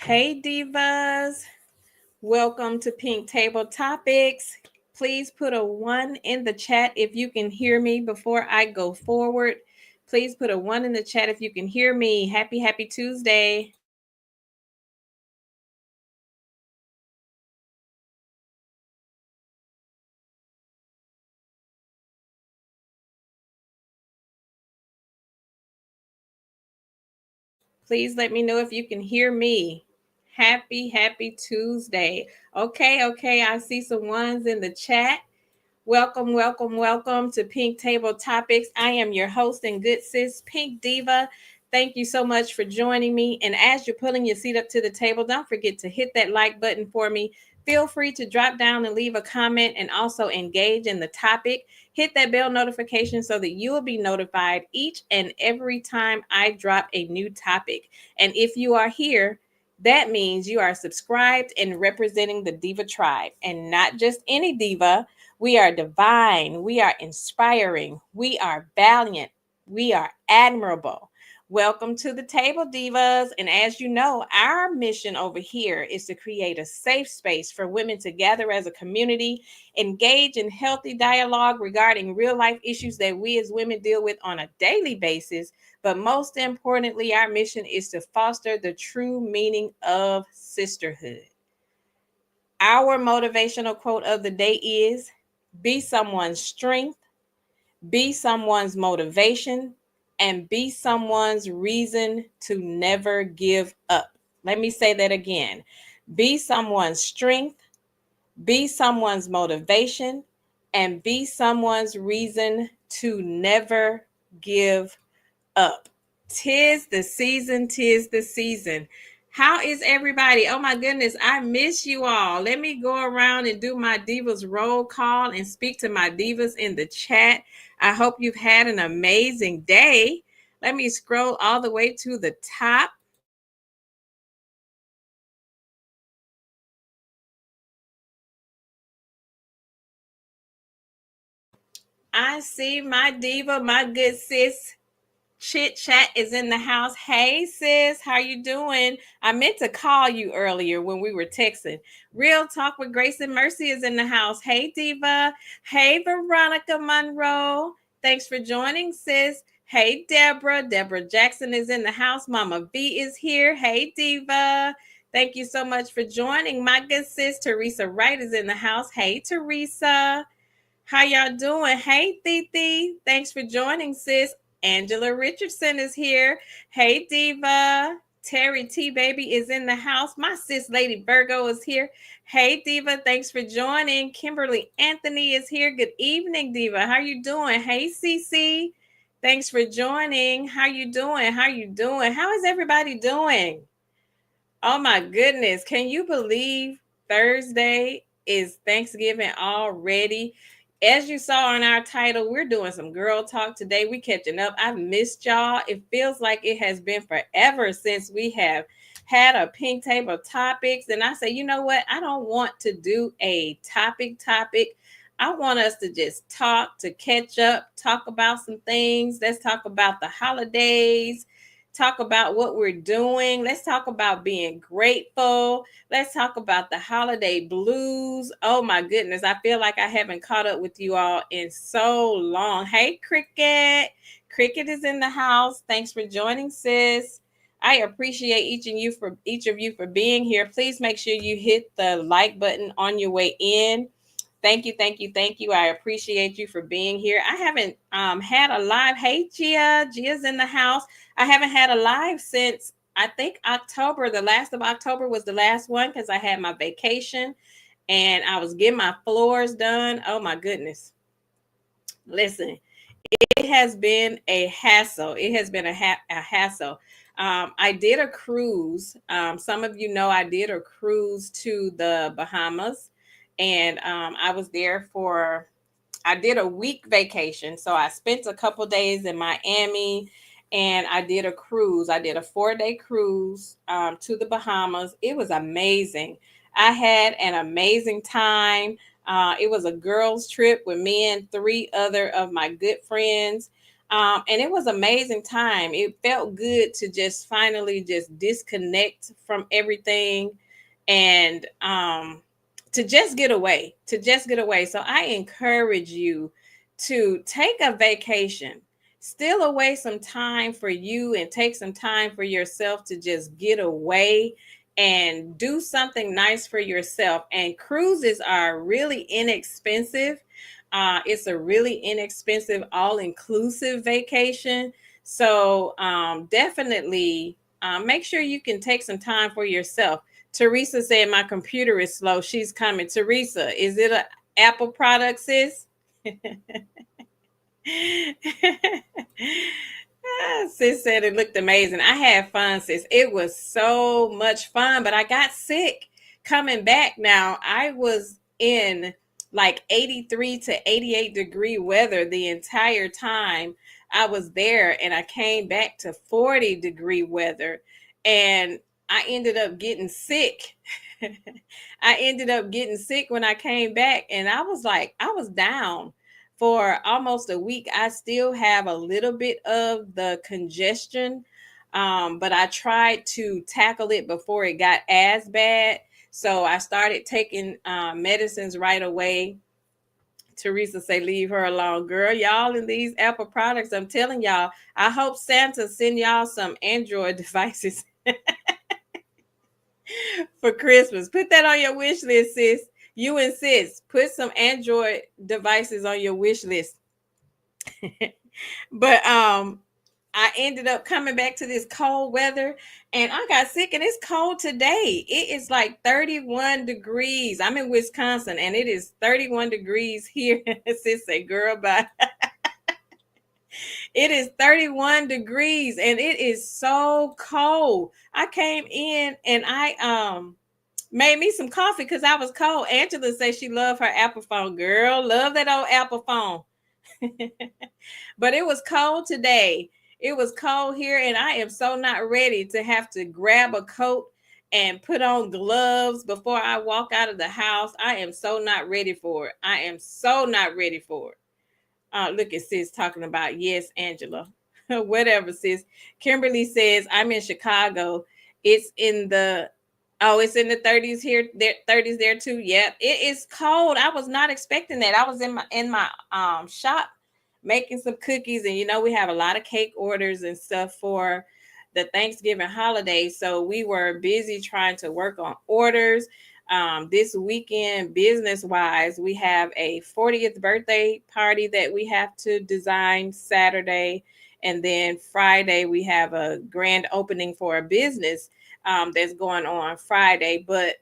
Hey divas, welcome to Pink Table Topics. Please put a 1 in the chat if you can hear me before I go forward. Please put a 1 in the chat if you can hear me. Happy Tuesday. Please let me know if you can hear me. Happy Tuesday. Okay. I see some ones in the chat. Welcome to Pink Table Topics. I am your host and good sis, Pink Diva. Thank you so much for joining me. And as you're pulling your seat up to the table, don't forget to hit that like button for me. Feel free to drop down and leave a comment and also engage in the topic. Hit that bell notification so that you will be notified each and every time I drop a new topic. And if you are here, that means you are subscribed and representing the Diva tribe, and not just any diva. We are divine. We are inspiring. We are valiant. We are admirable. Welcome to the table, divas. And as you know, our mission over here is to create a safe space for women to gather as a community, engage in healthy dialogue regarding real life issues that we as women deal with on a daily basis. But most importantly, our mission is to foster the true meaning of sisterhood. Our motivational quote of the day is: be someone's strength, be someone's motivation, and be someone's reason to never give up. Let me say that again. Be someone's strength, be someone's motivation, and be someone's reason to never give up. Tis the season. How is everybody? Oh my goodness, I miss you all. Let me go around and do my divas roll call and speak to my divas in the chat. I hope you've had an amazing day. Let me scroll all the way to the top. I see my diva, my good sis Chit Chat is in the house. Hey sis, how you doing? I meant to call you earlier when we were texting. Real Talk with Grace and Mercy is in the house. Hey Diva. Hey Veronica Monroe. Thanks for joining, sis. Hey Deborah. Deborah Jackson is in the house. Mama V is here. Hey Diva. Thank you so much for joining. My good sis Teresa Wright is in the house. Hey Teresa. How y'all doing? Hey, Titi. Thanks for joining, sis. Angela Richardson is here. Hey, Diva. Terry T. Baby is in the house. My sis, Lady Virgo, is here. Hey, Diva. Thanks for joining. Kimberly Anthony is here. Good evening, Diva. How you doing? Hey, Cece. Thanks for joining. How you doing? How is everybody doing? Oh my goodness. Can you believe Thursday is Thanksgiving already? As you saw on our title, we're doing some girl talk today. We catching up. I've missed y'all. It feels like it has been forever since we have had a pink table topics. And I say, you know what? I don't want to do a topic. I want us to just talk, to catch up, talk about some things. Let's talk about the holidays, talk about what we're doing. Let's talk about being grateful. Let's talk about the holiday blues. Oh my goodness, I feel like I haven't caught up with you all in so long. Hey, Cricket. Cricket is in the house. Thanks for joining, sis. I appreciate each of you for being here. Please make sure you hit the like button on your way in. Thank you. I appreciate you for being here. I haven't had a live. Hey, Gia's in the house. I haven't had a live since I think October. The last of October was the last one because I had my vacation and I was getting my floors done. Oh my goodness. Listen, it has been a hassle. It has been a hassle. I did a cruise. Some of you know I did a cruise to the Bahamas, and I was there I did a week vacation. So I spent a couple days in Miami, and I did a cruise. I did a 4-day cruise to the Bahamas. It was amazing. I had an amazing time. It was a girls' trip with me and 3 other of my good friends. And it was amazing time. It felt good to just finally just disconnect from everything and to just get away, So I encourage you to take a vacation, steal away some time for you and take some time for yourself to just get away and do something nice for yourself. And cruises are really inexpensive. It's a really inexpensive, all inclusive vacation. So definitely make sure you can take some time for yourself. Teresa said, my computer is slow. She's coming. Teresa, is it an Apple product, sis? Sis said it looked amazing. I had fun, sis. It was so much fun, but I got sick coming back. Now, I was in like 83 to 88 degree weather the entire time I was there, and I came back to 40-degree weather, and I ended up getting sick. I ended up getting sick when I came back, and I was like, I was down for almost a week. I still have a little bit of the congestion, but I tried to tackle it before it got as bad. So I started taking medicines right away. Teresa say, leave her alone. Girl, y'all in these Apple products, I'm telling y'all, I hope Santa send y'all some Android devices for Christmas. Put that on your wish list, sis. You and sis, put some Android devices on your wish list. But I ended up coming back to this cold weather, and I got sick, and it's cold today. It is like 31 degrees. I'm in Wisconsin, and it is 31 degrees here. Sis say, girl, bye. It is 31 degrees, and it is so cold. I came in and I made me some coffee because I was cold. Angela said she loved her Apple phone. Girl, love that old Apple phone. But it was cold today. It was cold here, and I am so not ready to have to grab a coat and put on gloves before I walk out of the house. I am so not ready for it. I am so not ready for it. Look at sis talking about, yes, Angela. Whatever, sis. Kimberly says, I'm in Chicago. It's in the it's in the 30s here, there 30s there too. Yep. It is cold. I was not expecting that. I was in my shop making some cookies, and we have a lot of cake orders and stuff for the Thanksgiving holiday. So we were busy trying to work on orders. This weekend, business wise, we have a 40th birthday party that we have to design Saturday. And then Friday, we have a grand opening for a business that's going on Friday. But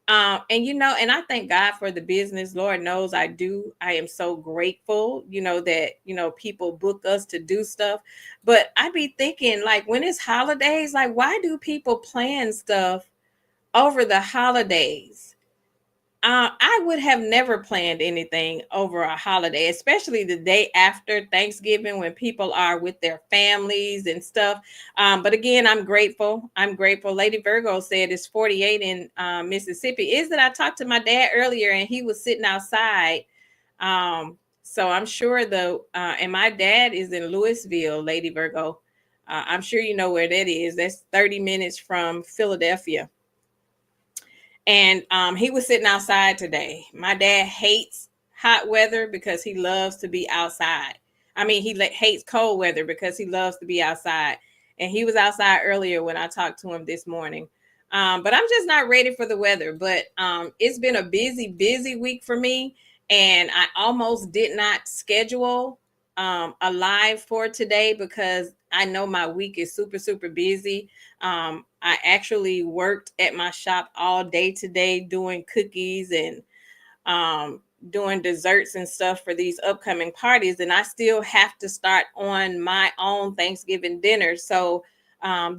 and I thank God for the business. Lord knows I do. I am so grateful, that people book us to do stuff. But I be thinking, like, when it's holidays, like, why do people plan stuff over the holidays? I would have never planned anything over a holiday, especially the day after Thanksgiving when people are with their families and stuff. But again, I'm grateful. I'm grateful. Lady Virgo said it's 48 in Mississippi. Is that I talked to my dad earlier and he was sitting outside. So I'm sure and my dad is in Louisville, Lady Virgo. I'm sure you know where that is. That's 30 minutes from Philadelphia. And he was sitting outside today. My dad hates hot weather because he loves to be outside. I mean, he hates cold weather because he loves to be outside. And he was outside earlier when I talked to him this morning. But I'm just not ready for the weather. But it's been a busy, busy week for me. And I almost did not schedule a live for today because I know my week is super, super busy. I actually worked at my shop all day today doing cookies and doing desserts and stuff for these upcoming parties. And I still have to start on my own Thanksgiving dinner. So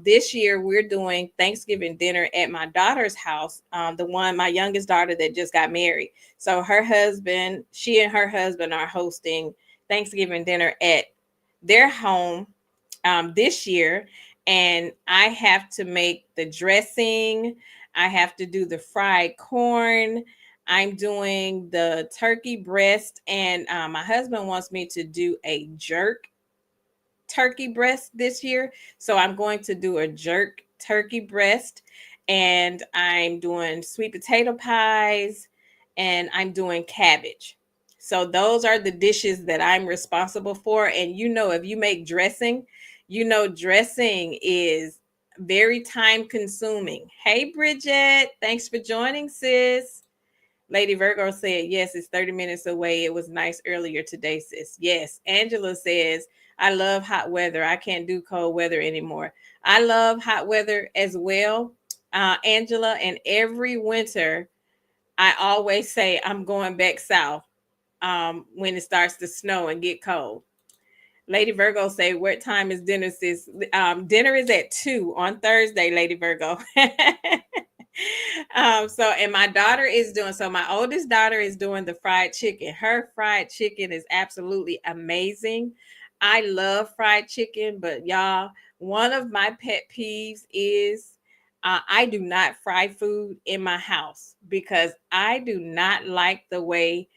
this year we're doing Thanksgiving dinner at my daughter's house, my youngest daughter that just got married. So she and her husband are hosting Thanksgiving dinner at their home this year. And I have to make the dressing. I have to do the fried corn. I'm doing the turkey breast. And my husband wants me to do a jerk. turkey breast this year. So I'm going to do a jerk turkey breast, and I'm doing sweet potato pies, and I'm doing cabbage. So those are the dishes that I'm responsible for. And if you make dressing, dressing is very time consuming. Hey, Bridget, thanks for joining, sis. Lady Virgo said, yes, it's 30 minutes away. It was nice earlier today, sis. Yes. Angela says, I love hot weather. I can't do cold weather anymore. I love hot weather as well, Angela. And every winter, I always say I'm going back south when it starts to snow and get cold. Lady Virgo say, what time is dinner, sis? Dinner is at 2 on Thursday, Lady Virgo. And my daughter is doing, so my oldest daughter is doing the fried chicken. Her fried chicken is absolutely amazing. I love fried chicken, but y'all, one of my pet peeves is I do not fry food in my house because I do not like the way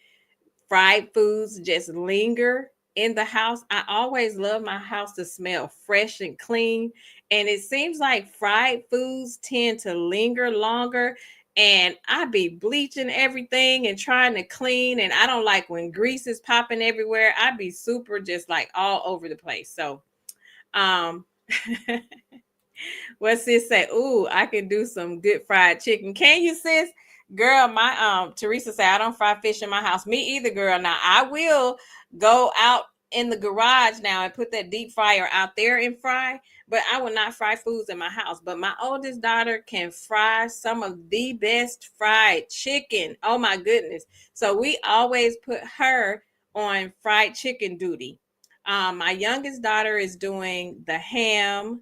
fried foods just linger in the house. I always love my house to smell fresh and clean. And it seems like fried foods tend to linger longer. And I be bleaching everything and trying to clean. And I don't like when grease is popping everywhere. I be super just like all over the place. So, um, what sis say? Ooh, I can do some good fried chicken. Can you, sis? Girl, my Teresa say I don't fry fish in my house. Me either, girl. Now I will go out in the garage now and put that deep fryer out there and fry, but I will not fry foods in my house. But my oldest daughter can fry some of the best fried chicken. Oh my goodness. So we always put her on fried chicken duty. My youngest daughter is doing the ham.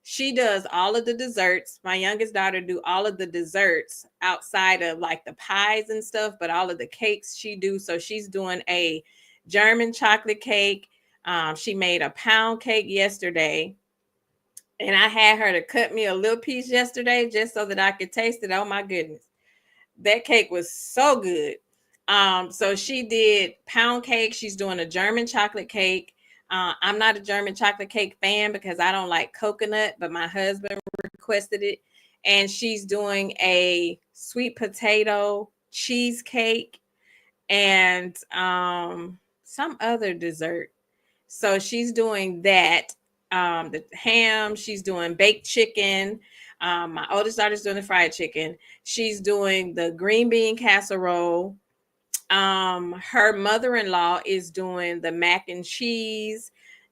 She does all of the desserts. My youngest daughter do all of the desserts outside of like the pies and stuff, but all of the cakes she do. So she's doing a German chocolate cake. She made a pound cake yesterday, and I had her to cut me a little piece yesterday just so that I could taste it. Oh my goodness, that cake was so good. So she did pound cake. She's doing a German chocolate cake. I'm not a German chocolate cake fan because I don't like coconut, but my husband requested it. And she's doing a sweet potato cheesecake and some other dessert. So she's doing that. The ham, she's doing baked chicken. My oldest daughter's doing the fried chicken. She's doing the green bean casserole. Her mother-in-law is doing the mac and cheese,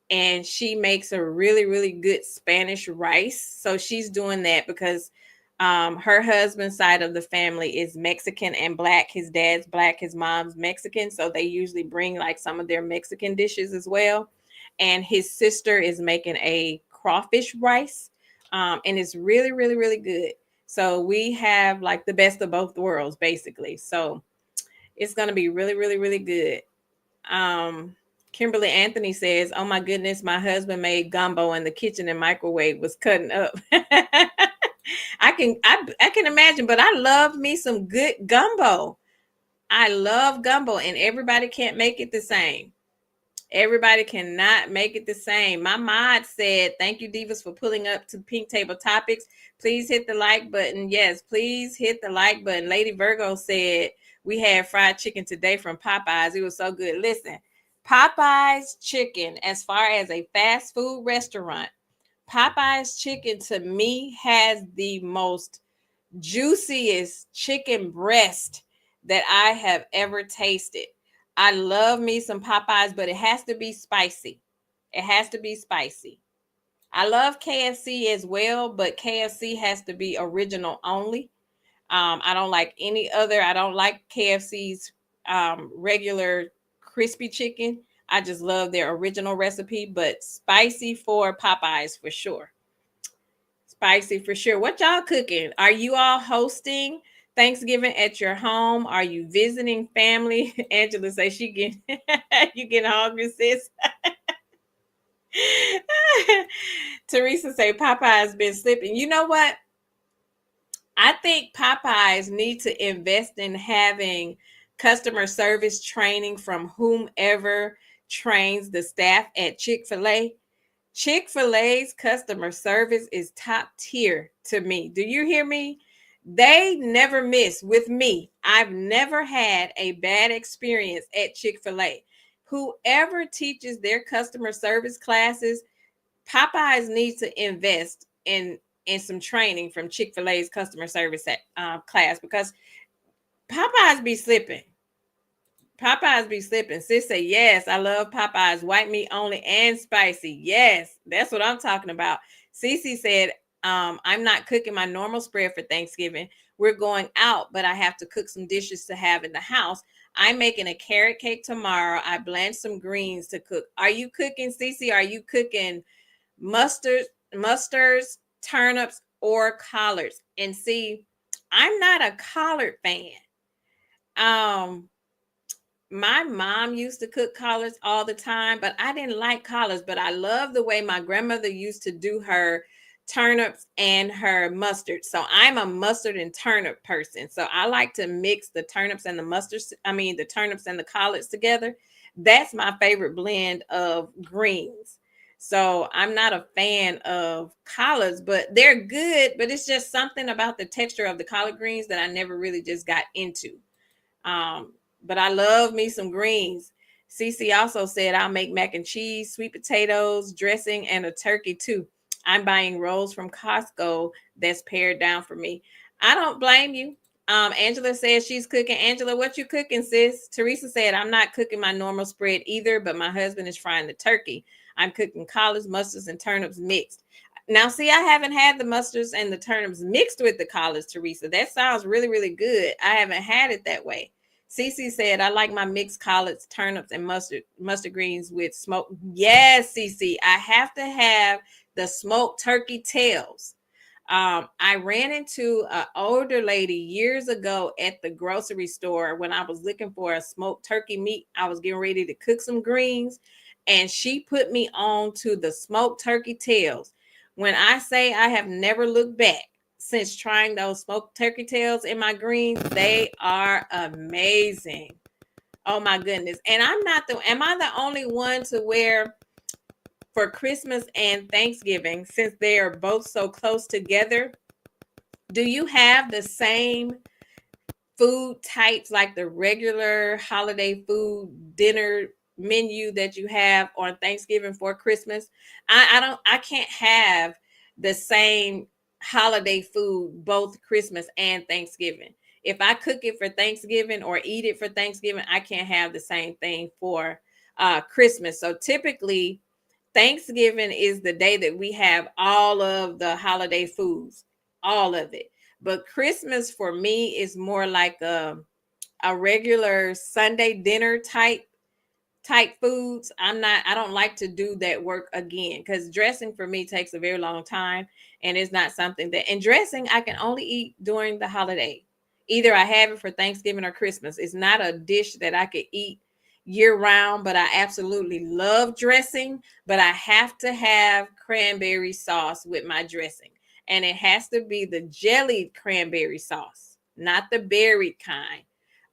and she makes a really, really good Spanish rice. So she's doing that because her husband's side of the family is Mexican and black. His dad's black, his mom's Mexican. So they usually bring like some of their Mexican dishes as well. And his sister is making a crawfish rice. And it's really, really, really good. So we have like the best of both worlds, basically. So it's going to be really, really, really good. Kimberly Anthony says, oh my goodness, my husband made gumbo in the kitchen and microwave was cutting up. I can imagine, but I love me some good gumbo. I love gumbo, and everybody can't make it the same. Everybody cannot make it the same. My mod said, thank you, Divas, for pulling up to Pink Table Topics. Please hit the like button. Yes, please hit the like button. Lady Virgo said, we had fried chicken today from Popeyes. It was so good. Listen, Popeyes chicken, as far as a fast food restaurant, Popeyes chicken to me has the most juiciest chicken breast that I have ever tasted. I love me some Popeyes, but it has to be spicy. It has to be spicy. I love KFC as well, but KFC has to be original only. I don't like any other. I don't like KFC's regular crispy chicken. I just love their original recipe, but spicy for Popeyes for sure. Spicy for sure. What y'all cooking? Are you all hosting Thanksgiving at your home? Are you visiting family? Angela says she get you getting hungry, sis. Teresa say Popeye's been slipping. You know what? I think Popeyes need to invest in having customer service training from whomever trains the staff at Chick-fil-A. Chick-fil-A's customer service is top tier to me. Do you hear me? They never miss with me. I've never had a bad experience at Chick-fil-A. Whoever teaches their customer service classes, Popeyes needs to invest in some training from Chick-fil-A's customer service class, because Popeyes be slipping. Popeyes be slipping. Sis say, yes, I love Popeyes. White meat only and spicy. Yes, that's what I'm talking about. Cece said, I'm not cooking my normal spread for Thanksgiving. We're going out, but I have to cook some dishes to have in the house. I'm making a carrot cake tomorrow. I blanched some greens to cook. Are you cooking, Cece? Are you cooking mustards, turnips, or collards? And see, I'm not a collard fan. My mom used to cook collards all the time, but I didn't like collards. But I love the way my grandmother used to do her turnips and her mustard. So I'm a mustard and turnip person. So I like to mix the turnips and the the turnips and the collards together. That's my favorite blend of greens. So I'm not a fan of collards, but they're good. But it's just something about the texture of the collard greens that I never really just got into. But I love me some greens. Cece also said, I'll make mac and cheese, sweet potatoes, dressing, and a turkey too. I'm buying rolls from Costco that's pared down for me. I don't blame you. Angela says she's cooking. Angela, what you cooking, sis? Teresa said, I'm not cooking my normal spread either, but my husband is frying the turkey. I'm cooking collards, mustards, and turnips mixed. Now, see, I haven't had the mustards and the turnips mixed with the collards, Teresa. That sounds really, really good. I haven't had it that way. Cece said, I like my mixed collards, turnips, and mustard greens with smoke. Yes, Cece, I have to have the smoked turkey tails. I ran into an older lady years ago at the grocery store when I was looking for a smoked turkey meat. I was getting ready to cook some greens, and she put me on to the smoked turkey tails. When I say I have never looked back since trying those smoked turkey tails in my greens, they are amazing. Oh my goodness. And am I the only one to where for Christmas and Thanksgiving, since they are both so close together, do you have the same food types, like the regular holiday food dinner menu that you have on Thanksgiving for Christmas? I can't have the same holiday food both Christmas and Thanksgiving. If I cook it for Thanksgiving or eat it for Thanksgiving, I can't have the same thing for Christmas. So typically Thanksgiving is the day that we have all of the holiday foods, all of it. But Christmas for me is more like a regular Sunday dinner type foods. I don't like to do that work again, because dressing for me takes a very long time, and it's not something that, and dressing I can only eat during the holiday. Either I have it for Thanksgiving or Christmas. It's not a dish that I could eat year round, but I absolutely love dressing. But I have to have cranberry sauce with my dressing, and it has to be the jellied cranberry sauce, not the berried kind.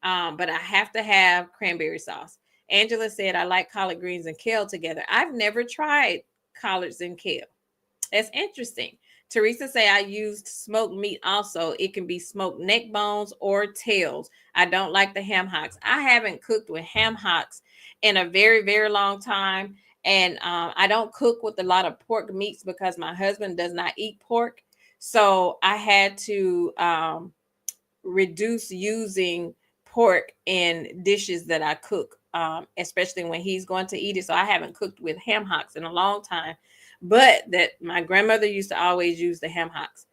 But I have to have cranberry sauce. Angela said, I like collard greens and kale together. I've never tried collards and kale. That's interesting. Teresa say, I used smoked meat also. It can be smoked neck bones or tails. I don't like the ham hocks. I haven't cooked with ham hocks in a very, very long time. And I don't cook with a lot of pork meats because my husband does not eat pork. So I had to reduce using pork in dishes that I cook, especially when he's going to eat it. So I haven't cooked with ham hocks in a long time, but that my grandmother used to always use the ham hocks.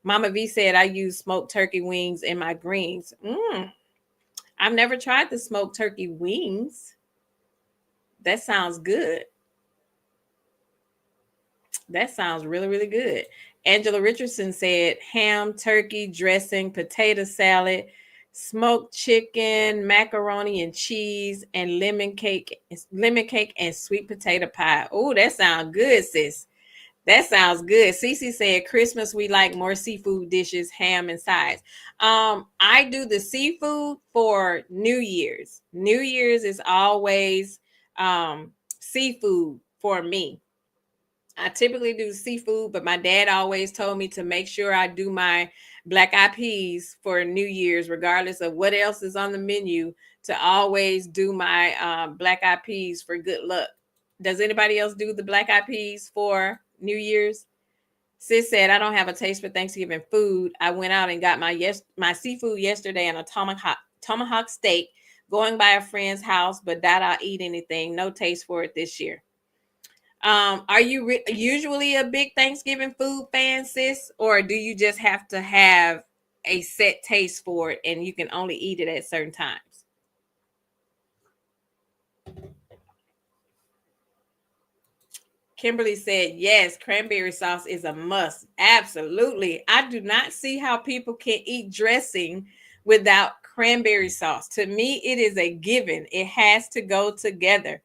Mama V said, I use smoked turkey wings in my greens. I've never tried the smoked turkey wings. That sounds good. That sounds really, really good. Angela Richardson said ham, turkey, dressing, potato salad, smoked chicken, macaroni and cheese, and lemon cake, and sweet potato pie. Oh, that sounds good, sis. That sounds good. Cece said Christmas we like more seafood dishes, ham and sides. I do the seafood for New Year's. New Year's is always seafood for me. I typically do seafood, but my dad always told me to make sure I do my black eyed peas for New Year's, regardless of what else is on the menu, to always do my black eyed peas for good luck. Does anybody else do the black eyed peas for New Year's? Sis said, I don't have a taste for Thanksgiving food. I went out and got my seafood yesterday and a tomahawk steak going by a friend's house, but doubt I'll eat anything. No taste for it this year. Are you usually a big Thanksgiving food fan, sis? Or do you just have to have a set taste for it and you can only eat it at certain times? Kimberly said, yes, cranberry sauce is a must. Absolutely. I do not see how people can eat dressing without cranberry sauce. To me, it is a given, it has to go together.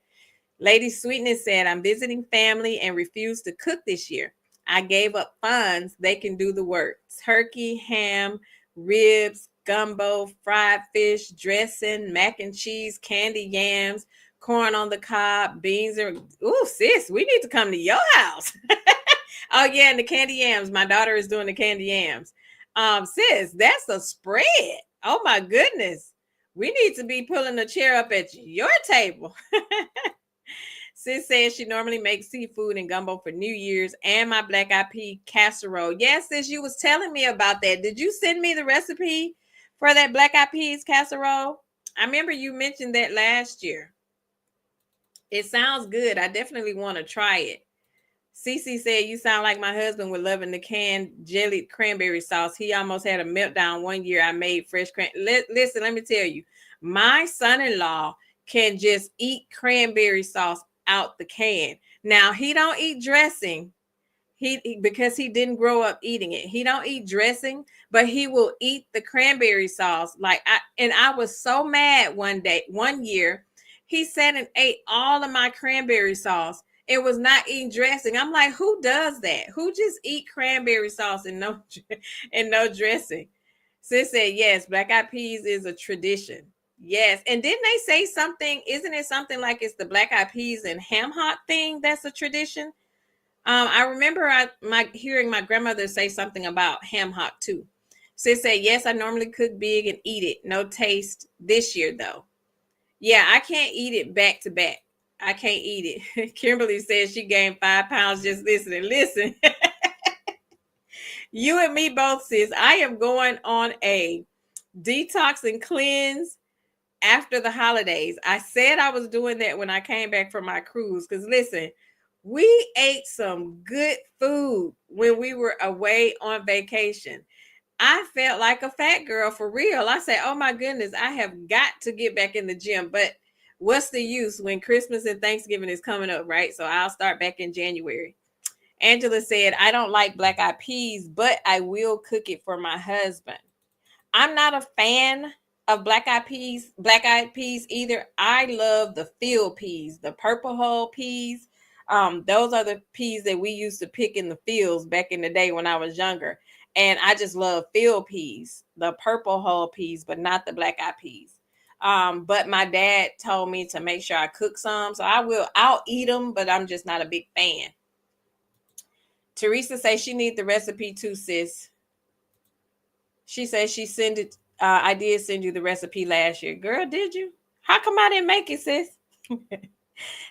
Lady Sweetness said, I'm visiting family and refuse to cook this year. I gave up funds. They can do the work. Turkey, ham, ribs, gumbo, fried fish, dressing, mac and cheese, candy yams, corn on the cob, beans. Ooh, sis, we need to come to your house. Oh, yeah, and the candy yams. My daughter is doing the candy yams. Sis, that's a spread. Oh, my goodness. We need to be pulling a chair up at your table. Sis says she normally makes seafood and gumbo for New Year's and my black eyed pea casserole. Yes, sis, you was telling me about that. Did you send me the recipe for that black eyed peas casserole? I remember you mentioned that last year. It sounds good. I definitely want to try it. Cece said, you sound like my husband with loving the canned jellied cranberry sauce. He almost had a meltdown one year. I made fresh listen, let me tell you, my son-in-law can just eat cranberry sauce out the can. Now, he don't eat dressing. Because he didn't grow up eating it. He don't eat dressing, but he will eat the cranberry sauce. I was so mad one year, he sat and ate all of my cranberry sauce. It was not eating dressing. I'm like, who does that? Who just eat cranberry sauce and no dressing? Sis said, yes, black eyed peas is a tradition. Yes. And didn't they say something? Isn't it something like it's the black eyed peas and ham hock thing that's a tradition? I remember hearing my grandmother say something about ham hock too. Sis said, yes, I normally cook big and eat it. No taste this year though. Yeah, I can't eat it back to back. I can't eat it. Kimberly says she gained 5 pounds just listening. Listen, you and me both, sis. I am going on a detox and cleanse after the holidays. I said I was doing that when I came back from my cruise. Because listen, we ate some good food when we were away on vacation. I felt like a fat girl for real. I said, oh my goodness, I have got to get back in the gym. But what's the use when Christmas and Thanksgiving is coming up, right? So I'll start back in January. Angela said, I don't like black eyed peas, but I will cook it for my husband. I'm not a fan of black eyed peas either. I love the field peas, the purple hull peas. Those are the peas that we used to pick in the fields back in the day when I was younger. And I just love field peas, the purple hull peas, but not the black eyed peas. But my dad told me to make sure I cook some. So I'll eat them, but I'm just not a big fan. Teresa says she needs the recipe too, sis. She says she sent it. I did send you the recipe last year. Girl, did you? How come I didn't make it, sis?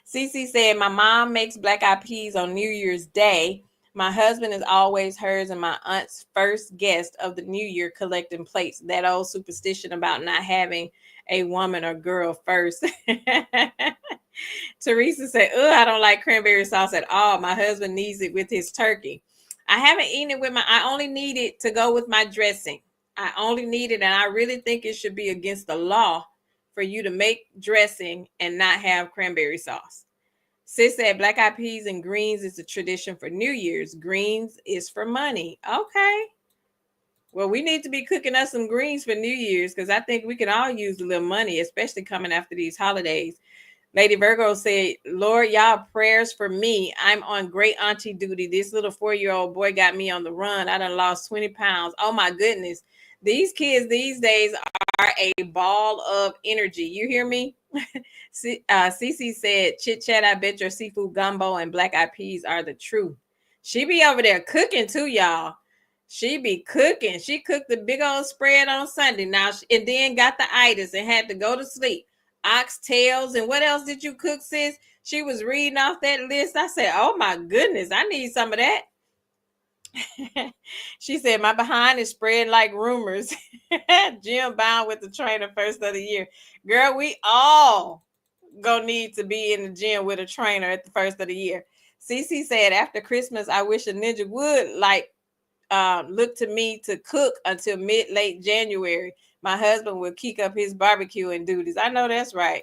Cece said, my mom makes black eyed peas on New Year's Day. My husband is always hers and my aunt's first guest of the new year collecting plates. That old superstition about not having a woman or girl first. Teresa said, I don't like cranberry sauce at all. My husband needs it with his turkey. I haven't eaten it I only need it to go with my dressing. I only need it, and I really think it should be against the law for you to make dressing and not have cranberry sauce. Sis said black eyed peas and greens is a tradition for New Year's. Greens is for money. Okay. Well, we need to be cooking us some greens for New Year's because I think we can all use a little money, especially coming after these holidays. Lady Virgo said, Lord, y'all prayers for me. I'm on great auntie duty. This little 4-year-old boy got me on the run. I done lost 20 pounds. Oh, my goodness. These kids these days are a ball of energy. You hear me? Cece said, chit chat, I bet your seafood gumbo and black eyed peas are the truth. She be over there cooking too, y'all. She be cooking. She cooked the big old spread on Sunday now, and then got the itis and had to go to sleep. Oxtails and what else did you cook, sis? She was reading off that list. I said, oh my goodness, I need some of that. She said, my behind is spread like rumors. Jim bound with the trainer first of the year. Girl, we all gonna need to be in the gym with a trainer at the first of the year. Cece said, after Christmas, I wish a ninja would look to me to cook until mid-late January. My husband will kick up his barbecuing duties. I know that's right.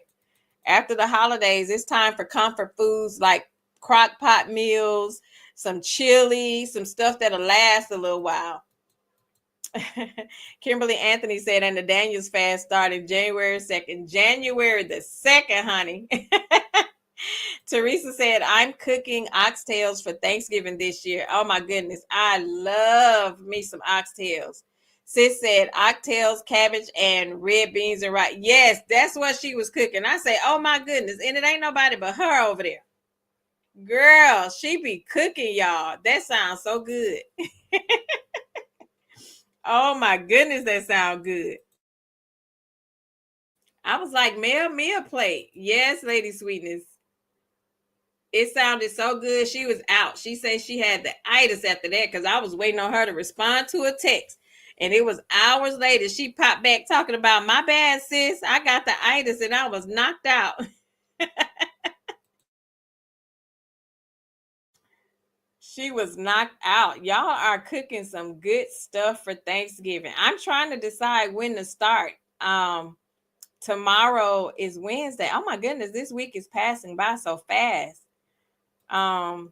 After the holidays, it's time for comfort foods like crock pot meals, some chili, some stuff that'll last a little while. Kimberly Anthony said, and the Daniels fast started January 2nd. January the 2nd, honey. Teresa said, I'm cooking oxtails for Thanksgiving this year. Oh my goodness. I love me some oxtails. Sis said, oxtails, cabbage, and red beans and rice. Yes, that's what she was cooking. I say, oh my goodness. And it ain't nobody but her over there. Girl, she be cooking, y'all. That sounds so good. Oh my goodness, that sounds good. I was like, mail me a plate. Yes, Lady Sweetness. It sounded so good. She was out. She said she had the itis after that because I was waiting on her to respond to a text. And it was hours later. She popped back talking about, my bad, sis. I got the itis and I was knocked out. She was knocked out. Y'all are cooking some good stuff for Thanksgiving. I'm trying to decide when to start. Tomorrow is Wednesday. Oh my goodness, this week is passing by so fast. Cece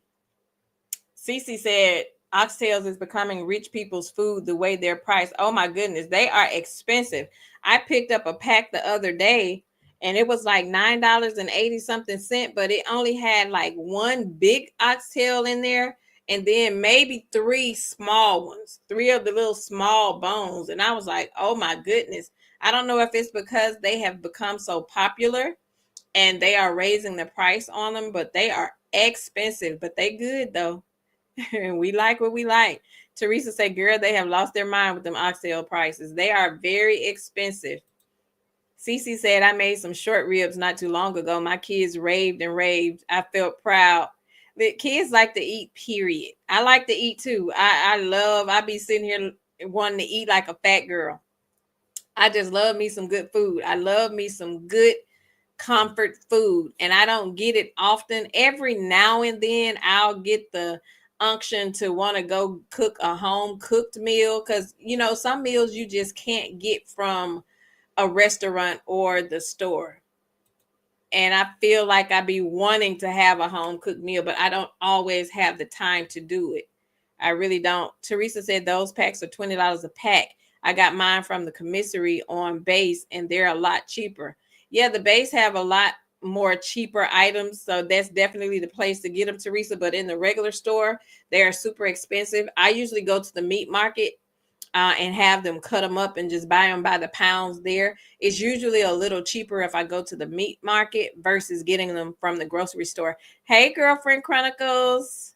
said oxtails is becoming rich people's food the way they're priced. Oh my goodness, they are expensive. I picked up a pack the other day and it was like $9.80 something cent, but it only had like one big oxtail in there and then maybe three small ones, three of the little small bones. And I was like, oh my goodness. I don't know if it's because they have become so popular and they are raising the price on them, but they are expensive, but they good though. We like what we like. Teresa said, girl, they have lost their mind with them oxtail prices. They are very expensive. Cece said, I made some short ribs not too long ago. My kids raved and raved. I felt proud. The kids like to eat, period. I like to eat too. I be sitting here wanting to eat like a fat girl. I just love me some good food. I love me some good comfort food, and I don't get it often. Every now and then I'll get the unction to want to go cook a home cooked meal because some meals you just can't get from a restaurant or the store. And I feel like I be wanting to have a home cooked meal, but I don't always have the time to do it. I really don't. Teresa said those packs are $20 a pack. I got mine from the commissary on base and they're a lot cheaper. Yeah, the base have a lot more cheaper items. So that's definitely the place to get them, Teresa. But in the regular store, they are super expensive. I usually go to the meat market and have them cut them up and just buy them by the pounds there. It's usually a little cheaper if I go to the meat market versus getting them from the grocery store. Hey, Girlfriend Chronicles.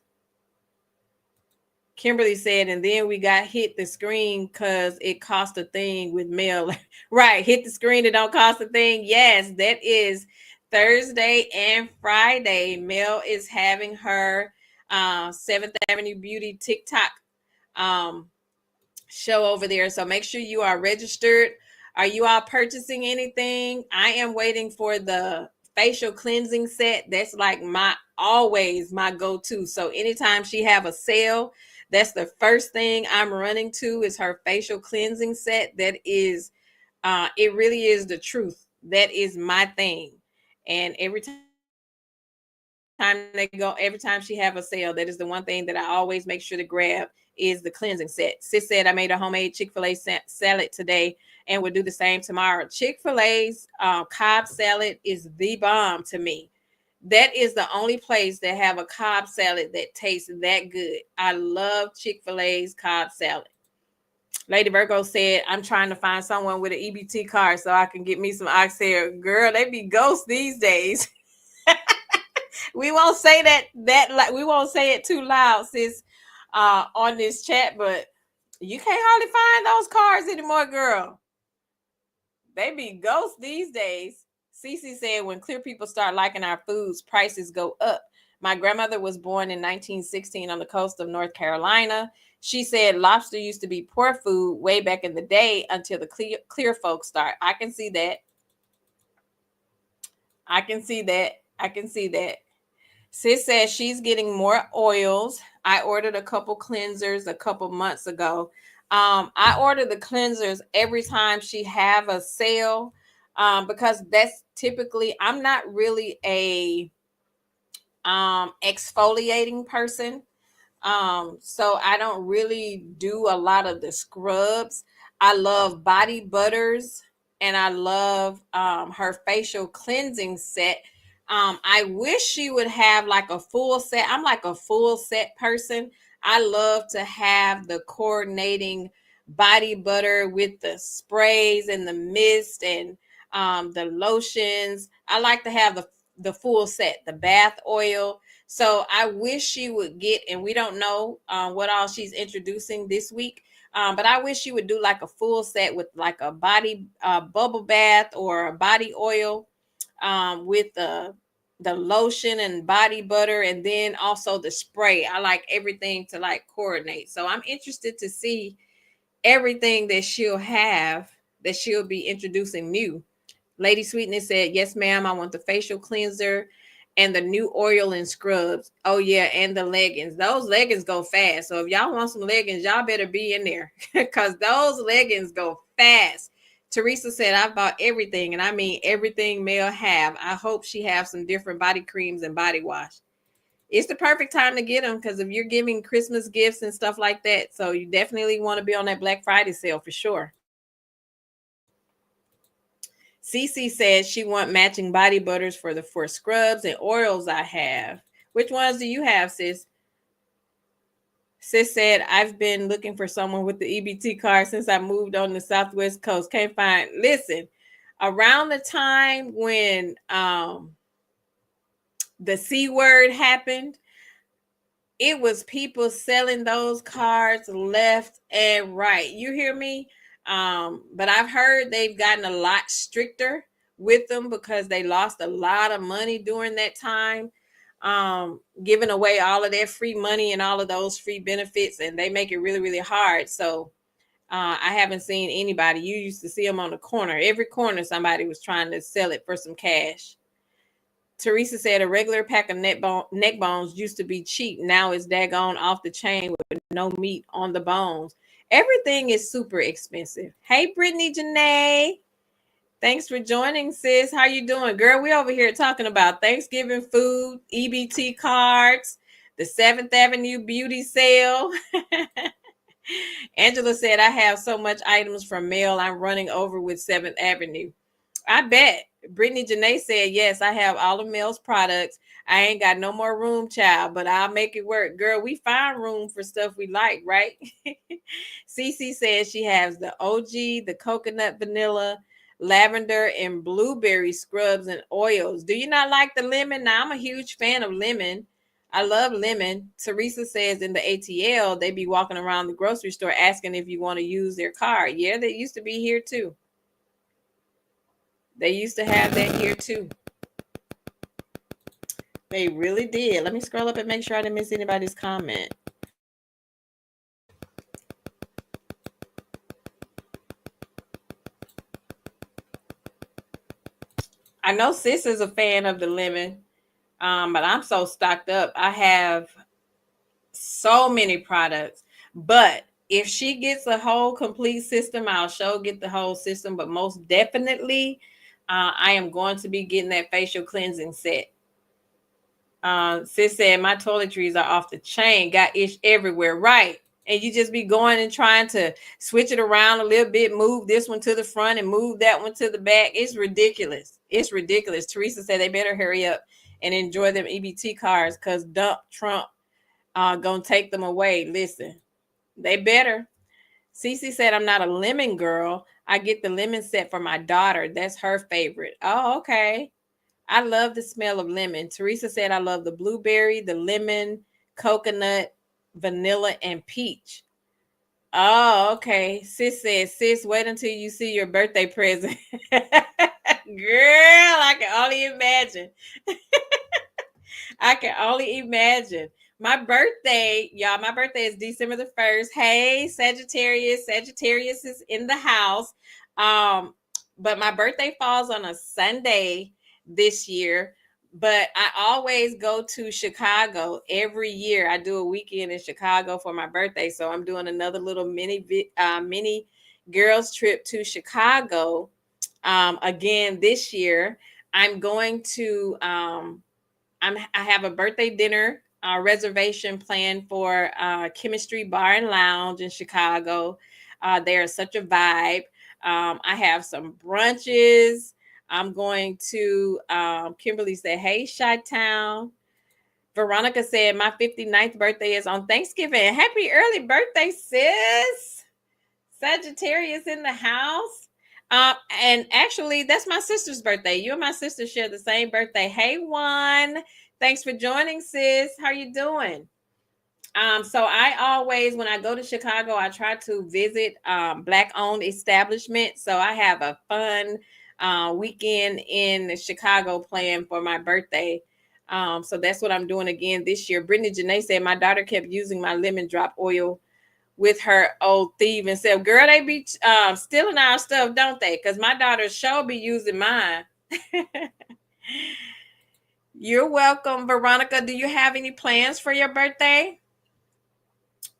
Kimberly said, and then we got hit the screen because it cost a thing with mail. Right, hit the screen, it don't cost a thing. Yes, that is Thursday and Friday. Mel is having her 7th Avenue Beauty TikTok show over there. So make sure you are registered. Are you all purchasing anything? I am waiting for the facial cleansing set. That's like always my go-to. So anytime she have a sale, that's the first thing I'm running to is her facial cleansing set. That is, it really is the truth. That is my thing. And every time she have a sale, that is the one thing that I always make sure to grab is the cleansing set. Sis said I made a homemade Chick-fil-A salad today and would do the same tomorrow. Chick-fil-A's Cobb salad is the bomb to me. That is the only place that have a Cobb salad that tastes that good. I love Chick-fil-A's Cobb salad. Lady Virgo said, I'm trying to find someone with an EBT card so I can get me some ox hair. Girl, they be ghosts these days. We won't say that we won't say it too loud, sis, on this chat, but you can't hardly find those cards anymore, girl. They be ghosts these days. Cece said, when clear people start liking our foods, prices go up. My grandmother was born in 1916 on the coast of North Carolina. She said lobster used to be poor food way back in the day until the clear folks start. I can see that. I can see that. I can see that. Sis says she's getting more oils. I ordered a couple cleansers a couple months ago. I order the cleansers every time she have a sale, because that's typically, I'm not really a exfoliating person. So I don't really do a lot of the scrubs. I love body butters, and I love her facial cleansing set. I wish she would have like a full set. I'm like a full set person. I love to have the coordinating body butter with the sprays and the mist and the lotions. I like to have the full set, the bath oil. So I wish she would get, and we don't know what all she's introducing this week, but I wish she would do like a full set with like a body bubble bath or a body oil, with the lotion and body butter, and then also the spray. I like everything to like coordinate. So I'm interested to see everything that she'll be introducing new. Lady Sweetness said, yes, ma'am, I want the facial cleanser and the new oil and scrubs. Oh, yeah, and the leggings. Those leggings go fast. So if y'all want some leggings, y'all better be in there because those leggings go fast. Teresa said, I bought everything, and I mean everything Mel have. I hope she have some different body creams and body wash. It's the perfect time to get them because if you're giving Christmas gifts and stuff like that, so you definitely want to be on that Black Friday sale for sure. Cece says she want matching body butters for scrubs and oils I have. Which ones do you have, sis? Sis said, I've been looking for someone with the EBT card since I moved on the Southwest Coast. Can't find. Listen, around the time when the C word happened, it was people selling those cards left and right. You hear me? But I've heard they've gotten a lot stricter with them because they lost a lot of money during that time, giving away all of their free money and all of those free benefits, and they make it really, really hard. So I haven't seen anybody. You used to see them on the corner. Every corner, somebody was trying to sell it for some cash. Teresa said a regular pack of neck bones used to be cheap. Now it's daggone off the chain with no meat on the bones. Everything is super expensive. Hey, Brittany Janae. Thanks for joining, sis. How you doing? Girl, we over here talking about Thanksgiving food, EBT cards, the 7th Avenue beauty sale. Angela said, I have so much items from mail I'm running over with 7th Avenue. I bet. Brittany Janae said, yes, I have all of Mel's products. I ain't got no more room, child, but I'll make it work. Girl, we find room for stuff we like, right? Cece says she has the OG, the coconut vanilla, lavender, and blueberry scrubs and oils. Do you not like the lemon? Now, I'm a huge fan of lemon. I love lemon. Teresa says in the ATL, they be walking around the grocery store asking if you want to use their card. Yeah, they used to be here too. They used to have that here too. They really did. Let me scroll up and make sure I didn't miss anybody's comment. I know sis is a fan of the lemon, but I'm so stocked up. I have so many products. But if she gets a whole complete system, I'll get the whole system. But most definitely, I am going to be getting that facial cleansing set. Sis said my toiletries are off the chain, got itch everywhere, right? And you just be going and trying to switch it around a little bit, move this one to the front and move that one to the back. It's ridiculous. It's ridiculous. Teresa said they better hurry up and enjoy them EBT cards because Trump gonna take them away. Listen, they better. Cece said, I'm not a lemon girl. I get the lemon set for my daughter. That's her favorite. Oh, okay. I love the smell of lemon. Teresa said, I love the blueberry, the lemon, coconut, vanilla, and peach. Oh, okay. Sis said, sis, wait until you see your birthday present. Girl, I can only imagine. I can only imagine. My birthday, y'all, my birthday is December the 1st. Hey, Sagittarius. Sagittarius is in the house. Um, but my birthday falls on a Sunday this year. But I always go to Chicago every year. I do a weekend in Chicago for my birthday. So I'm doing another little mini girls trip to Chicago again this year. I'm going to I have a birthday dinner reservation planned for Chemistry Bar and Lounge in Chicago. They are such a vibe. I have some brunches. I'm going to Kimberly said, hey, Chi-Town. Veronica said, my 59th birthday is on Thanksgiving. Happy early birthday, sis. Sagittarius in the house. And actually, that's my sister's birthday. You and my sister share the same birthday. Hey, Juan. Thanks for joining, sis. How you doing? So I always, when I go to Chicago, I try to visit Black-owned establishments. So I have a fun weekend in Chicago planned for my birthday. So that's what I'm doing again this year. Brittany Janae said my daughter kept using my lemon drop oil with her old thief and said, girl, they be stealing our stuff, don't they? Because my daughter sure be using mine. You're welcome, Veronica. Do you have any plans for your birthday?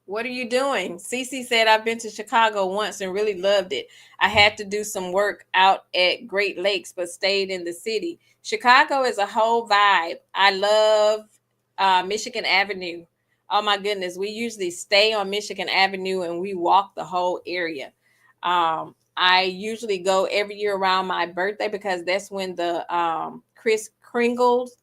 What are you doing? Cece said, I've been to Chicago once and really loved it. I had to do some work out at Great Lakes, but stayed in the city. Chicago is a whole vibe. I love Michigan Avenue. Oh my goodness. We usually stay on Michigan Avenue and we walk the whole area. I usually go every year around my birthday because that's when the Kris Kringle's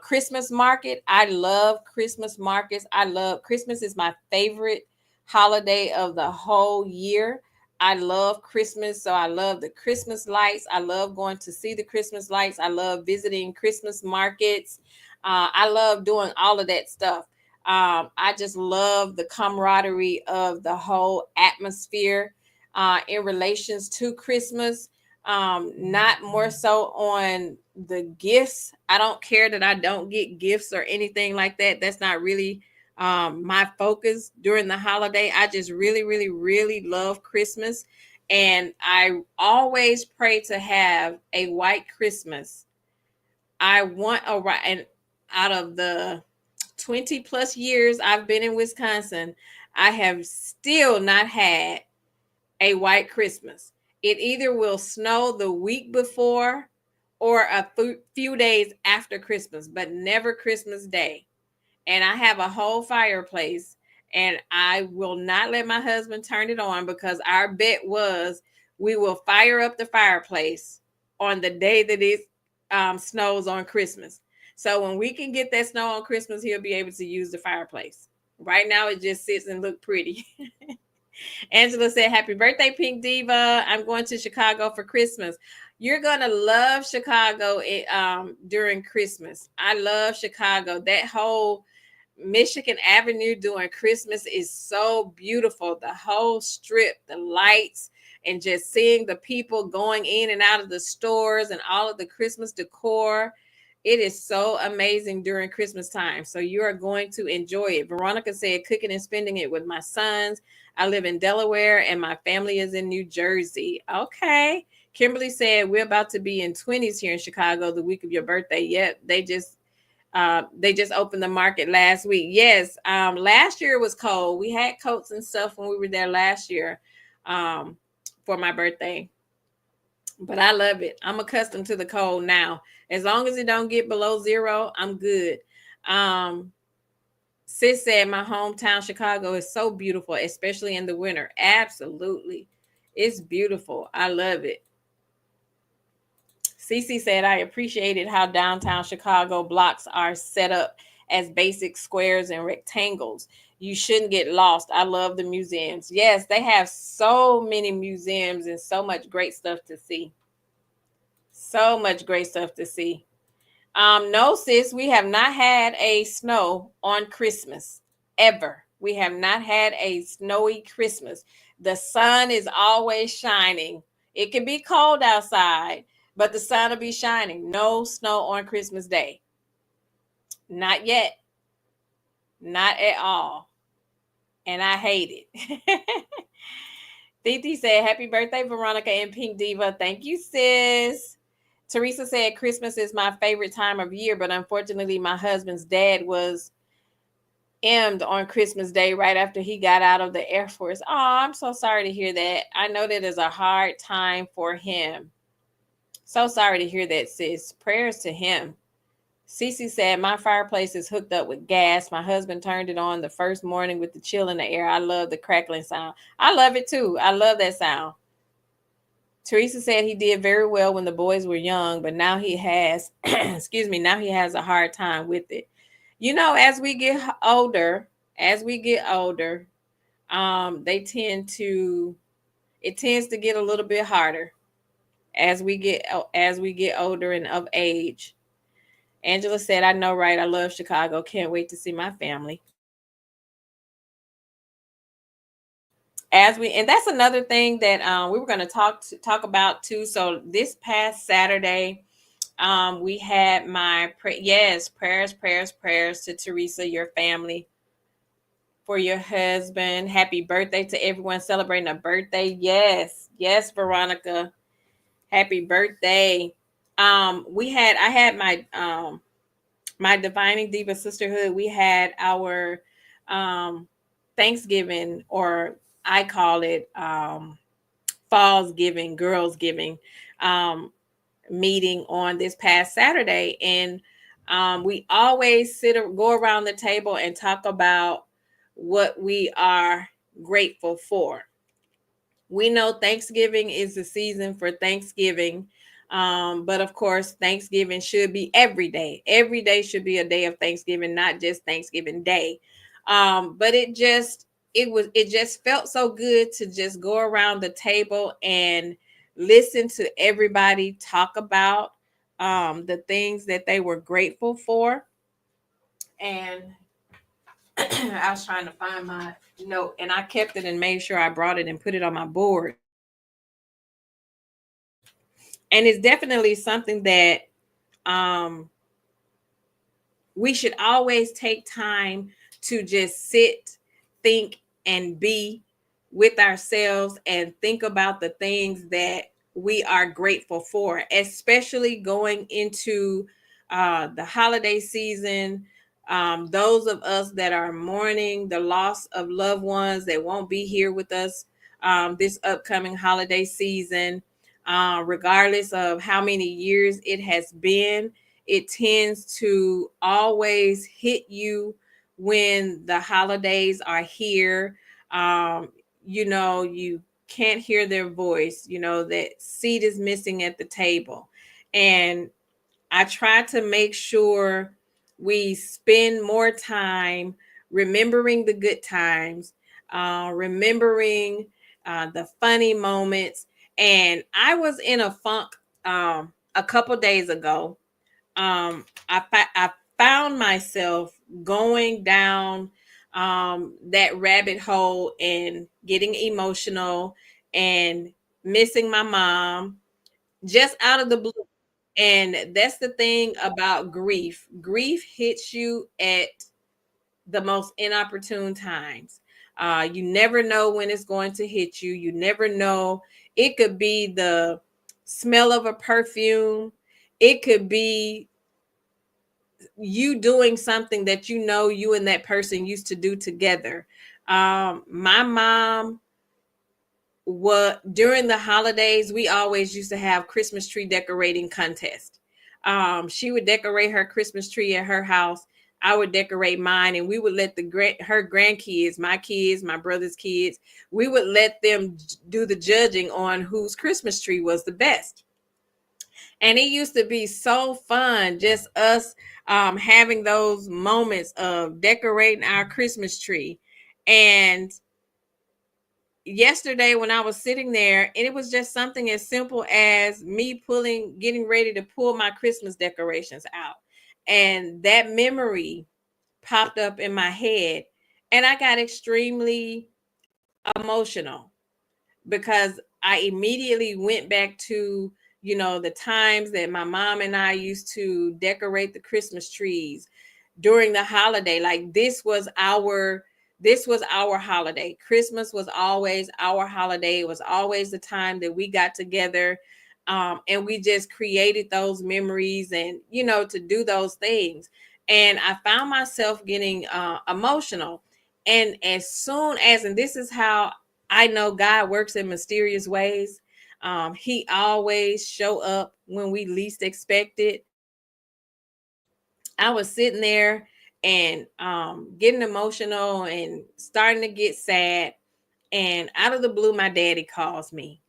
Christmas market. I love Christmas markets. I love Christmas is my favorite holiday of the whole year. I love Christmas, so I love the Christmas lights. I love going to see the Christmas lights. I love visiting Christmas markets. I love doing all of that stuff. I just love the camaraderie of the whole atmosphere in relations to Christmas. Not more so on the gifts. I don't care that I don't get gifts or anything like that. That's not really my focus during the holiday. I just really, really, really love Christmas. And I always pray to have a white Christmas. I want a right, and out of the 20 plus years I've been in Wisconsin, I have still not had a white Christmas. It either will snow the week before or a few days after Christmas, but never Christmas Day. And I have a whole fireplace, and I will not let my husband turn it on because our bet was we will fire up the fireplace on the day that it snows on Christmas. So when we can get that snow on Christmas, he'll be able to use the fireplace. Right now, it just sits and look pretty. Angela said, happy birthday, Pink Diva. I'm going to Chicago for Christmas. You're going to love Chicago during Christmas. I love Chicago. That whole Michigan Avenue during Christmas is so beautiful. The whole strip, the lights, and just seeing the people going in and out of the stores and all of the Christmas decor. It is so amazing during Christmas time. So you are going to enjoy it. Veronica said, cooking and spending it with my sons. I live in Delaware and my family is in New Jersey. Okay. Kimberly said, we're about to be in 20s here in Chicago the week of your birthday. Yep. They just opened the market last week. Yes. Last year was cold. We had coats and stuff when we were there last year for my birthday. But I love it. I'm accustomed to the cold now. As long as it don't get below 0, I'm good. Sis said my hometown Chicago is so beautiful, especially in the winter. Absolutely. It's beautiful. I love it. Cece said, I appreciated how downtown Chicago blocks are set up as basic squares and rectangles. You shouldn't get lost. I love the museums. Yes, they have so many museums and so much great stuff to see. So much great stuff to see. No, sis, we have not had a snow on Christmas ever. We have not had a snowy Christmas. The sun is always shining. It can be cold outside, but the sun will be shining. No snow on Christmas Day. Not yet. Not at all. And I hate it. Titi said, Happy birthday, Veronica and Pink Diva. Thank you, sis. Teresa said, Christmas is my favorite time of year, but unfortunately, my husband's dad was M'd on Christmas Day right after he got out of the Air Force. Oh, I'm so sorry to hear that. I know that is a hard time for him. So sorry to hear that, sis. Prayers to him. Cece said, my fireplace is hooked up with gas. My husband turned it on the first morning with the chill in the air. I love the crackling sound. I love it too. I love that sound. Teresa said he did very well when the boys were young, but now he has, excuse me, now he has a hard time with it. You know, as we get older, they tend to, it tends to get a little bit harder as we get older and of age. Angela said, I know, right? I love Chicago. Can't wait to see my family. And that's another thing that we were going to talk about too. So this past Saturday, we had prayers to Teresa, your family, for your husband. Happy birthday to everyone celebrating a birthday. Yes, Veronica. Happy birthday. I had my Divining Diva Sisterhood. We had our Thanksgiving, or I call it Falls Giving, Girls Giving meeting on this past Saturday. And we always go around the table and talk about what we are grateful for. We know Thanksgiving is the season for Thanksgiving. But of course, Thanksgiving should be every day. Every day should be a day of Thanksgiving, not just Thanksgiving Day. But it just felt so good to just go around the table and listen to everybody talk about the things that they were grateful for. And I was trying to find my note, and I kept it and made sure I brought it and put it on my board. And it's definitely something that we should always take time to just sit, think, and be with ourselves and think about the things that we are grateful for, especially going into the holiday season. Those of us that are mourning the loss of loved ones that won't be here with us this upcoming holiday season, regardless of how many years it has been, it tends to always hit you when the holidays are here. You can't hear their voice, that seat is missing at the table. And I try to make sure we spend more time remembering the good times, remembering the funny moments. And I was in a funk a couple days ago. I found myself going down that rabbit hole and getting emotional and missing my mom just out of the blue. And that's the thing about grief. Grief hits you at the most inopportune times. You never know when it's going to hit you. You never know. It could be the smell of a perfume. It could be you doing something that you and that person used to do together. My mom, during the holidays, we always used to have Christmas tree decorating contest. She would decorate her Christmas tree at her house. I would decorate mine, and we would let her grandkids, my kids, my brother's kids, we would let them do the judging on whose Christmas tree was the best. And it used to be so fun, just us having those moments of decorating our Christmas tree. And yesterday when I was sitting there, and it was just something as simple as me getting ready to pull my Christmas decorations out. And that memory popped up in my head, and I got extremely emotional because I immediately went back to, the times that my mom and I used to decorate the Christmas trees during the holiday. Like this was our holiday. Christmas was always our holiday. It was always the time that we got together, and we just created those memories, and to do those things. And I found myself getting emotional. And as soon as, and this is how I know God works in mysterious ways, he always show up when we least expect it. I was sitting there and getting emotional and starting to get sad. And out of the blue, my daddy calls me.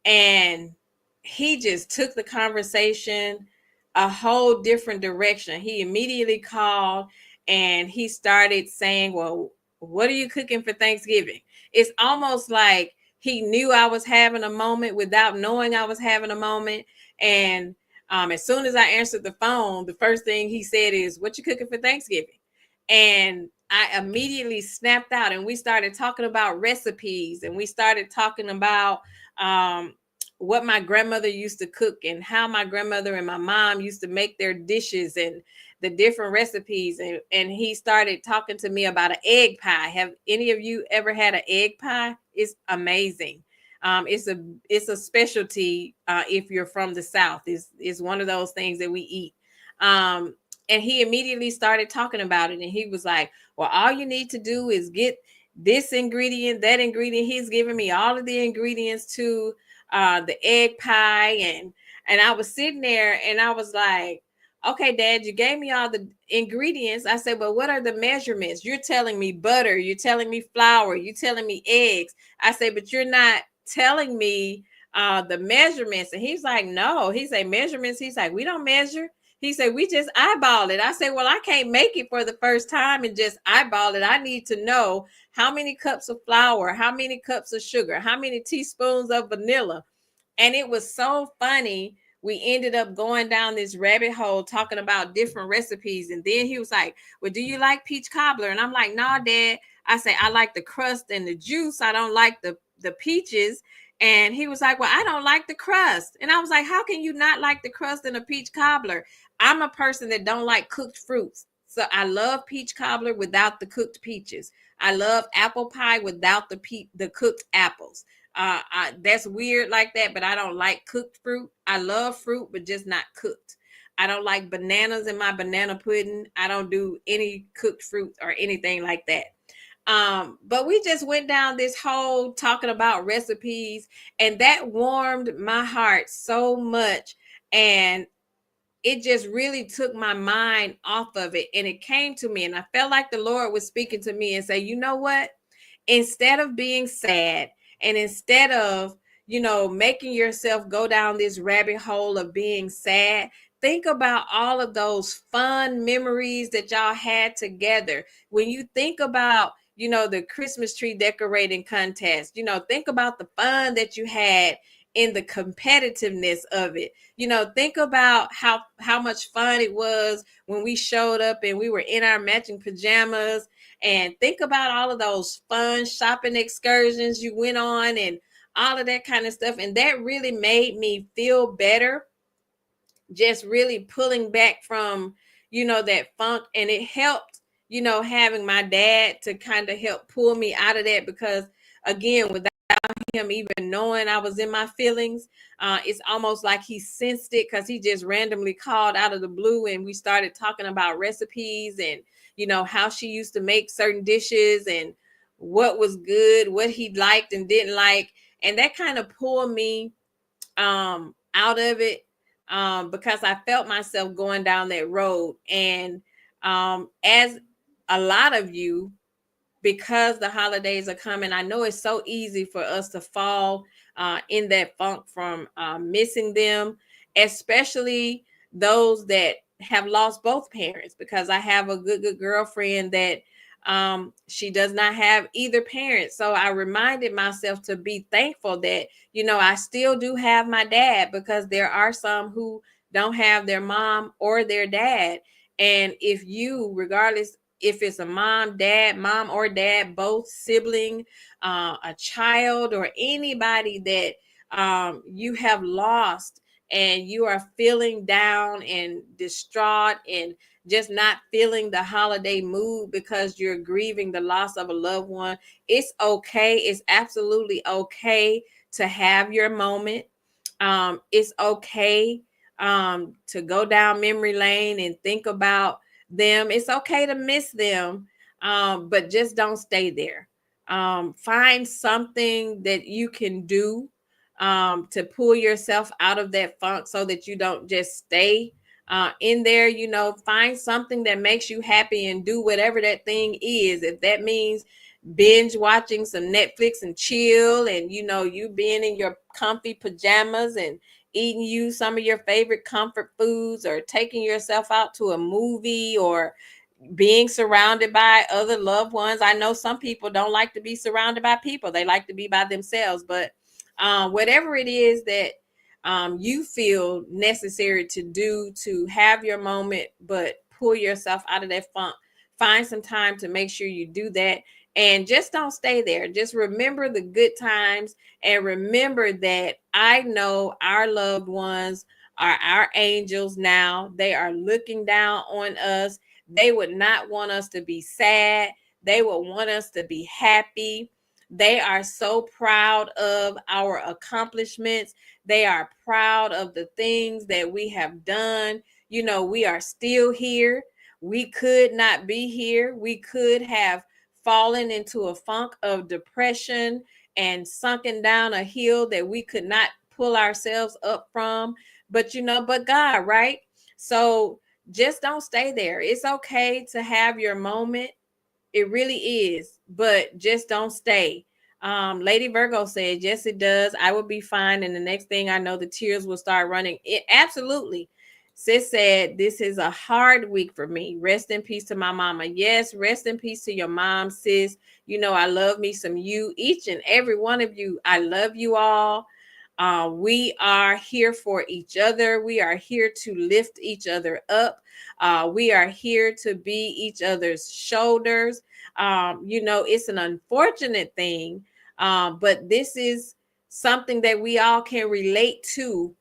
And he just took the conversation a whole different direction. He immediately called and he started saying, "Well, what are you cooking for Thanksgiving?" It's almost like he knew I was having a moment without knowing I was having a moment. And as soon as I answered the phone, the first thing he said is, "What you cooking for Thanksgiving?" And I immediately snapped out, and we started talking about recipes, and we started talking about um, what my grandmother used to cook, and how my grandmother and my mom used to make their dishes, and the different recipes. And he started talking to me about an egg pie. Have any of you ever had an egg pie? It's amazing. It's a specialty if you're from the South. It's one of those things that we eat. Um, and he immediately started talking about it, and he was like, "Well, all you need to do is get this ingredient, that ingredient." He's giving me all of the ingredients to the egg pie. And I was sitting there and I was like, "Okay, Dad, you gave me all the ingredients." I said, "But what are the measurements? You're telling me butter, you're telling me flour, you're telling me eggs." I said, "But you're not telling me the measurements." And he's like, "No." He said, "Measurements." He's like, "We don't measure." He said, "We just eyeball it." I said, "Well, I can't make it for the first time and just eyeball it. I need to know how many cups of flour, how many cups of sugar, how many teaspoons of vanilla." And it was so funny. We ended up going down this rabbit hole talking about different recipes. And then he was like, "Well, do you like peach cobbler?" And I'm like, "No, Dad." I say, "I like the crust and the juice. I don't like the peaches." And he was like, "Well, I don't like the crust." And I was like, "How can you not like the crust in a peach cobbler?" I'm a person that don't like cooked fruits. So I love peach cobbler without the cooked peaches. I love apple pie without the cooked apples. That's weird like that, but I don't like cooked fruit. I love fruit, but just not cooked. I don't like bananas in my banana pudding. I don't do any cooked fruit or anything like that. But we just went down this whole talking about recipes, and that warmed my heart so much. And it just really took my mind off of it. And it came to me, and I felt like the Lord was speaking to me and say, "You know what? Instead of being sad, and instead of making yourself go down this rabbit hole of being sad, think about all of those fun memories that y'all had together. When you think about the Christmas tree decorating contest, think about the fun that you had in the competitiveness of it. Think about how much fun it was when we showed up and we were in our matching pajamas. And think about all of those fun shopping excursions you went on, and all of that kind of stuff." And that really made me feel better, just really pulling back from that funk. And it helped, having my dad to kind of help pull me out of that, because again, without him even knowing I was in my feelings, it's almost like he sensed it, because he just randomly called out of the blue, and we started talking about recipes, and how she used to make certain dishes, and what was good, what he liked and didn't like. And that kind of pulled me out of it, because I felt myself going down that road. And as a lot of you, because the holidays are coming, I know it's so easy for us to fall in that funk from missing them, especially those that have lost both parents. Because I have a good girlfriend that She does not have either parent. So I reminded myself to be thankful that, I still do have my dad, because there are some who don't have their mom or their dad. And if you, regardless if it's a mom or dad, both sibling, a child, or anybody that you have lost, and you are feeling down and distraught and just not feeling the holiday mood because you're grieving the loss of a loved one, it's okay. It's absolutely okay to have your moment. It's okay to go down memory lane and think about them. It's okay to miss them, but just don't stay there. Find something that you can do to pull yourself out of that funk, so that you don't just stay in there. Find something that makes you happy and do whatever that thing is. If that means binge watching some Netflix and chill, and you being in your comfy pajamas and eating you some of your favorite comfort foods, or taking yourself out to a movie, or being surrounded by other loved ones. I know some people don't like to be surrounded by people. They like to be by themselves. But whatever it is that you feel necessary to do to have your moment, but pull yourself out of that funk, find some time to make sure you do that. And just don't stay there. Just remember the good times, and remember that I know our loved ones are our angels now. They are looking down on us. They would not want us to be sad. They would want us to be happy. They are so proud of our accomplishments. They are proud of the things that we have done. We are still here. We could not be here. We could have fallen into a funk of depression and sunken down a hill that we could not pull ourselves up from. But God, right? So just don't stay there. It's okay to have your moment. It really is, but just don't stay. Lady Virgo said, yes, it does. I will be fine. And the next thing I know, the tears will start running. It absolutely. Sis said, this is a hard week for me. Rest in peace to my mama. Yes, rest in peace to your mom, sis. I love me some you, each and every one of you. I love you all. We are here for each other. We are here to lift each other up. We are here to be each other's shoulders. It's an unfortunate thing, but this is something that we all can relate to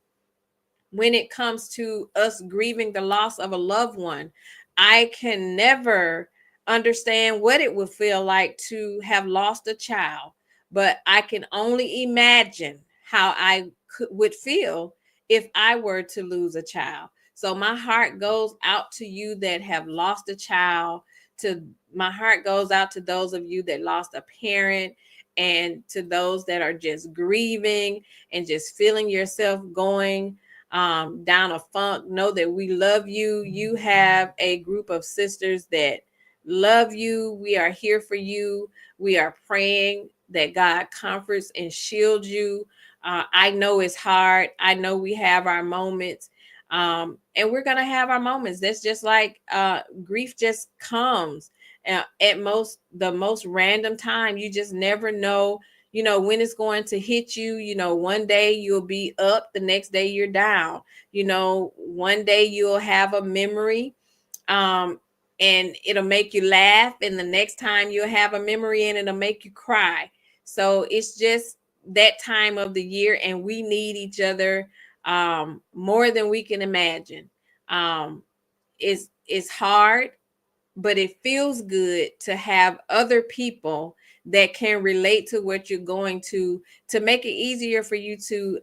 when it comes to us grieving the loss of a loved one. I can never understand what it would feel like to have lost a child, but I can only imagine how I would feel if I were to lose a child. So my heart goes out to you that have lost a child. To my heart goes out to those of you that lost a parent, and to those that are just grieving and just feeling yourself going down a funk. Know that we love you. You have a group of sisters that love you. We are here for you. We are praying that God comforts and shields you. I know it's hard. I know we have our moments. And we're going to have our moments. That's just like grief just comes at the most random time. You just never know when it's going to hit you. One day you'll be up, the next day you're down. One day you'll have a memory and it'll make you laugh, and the next time you'll have a memory and it'll make you cry. So it's just that time of the year, and we need each other more than we can imagine. It's hard, but it feels good to have other people that can relate to what you're going to make it easier for you to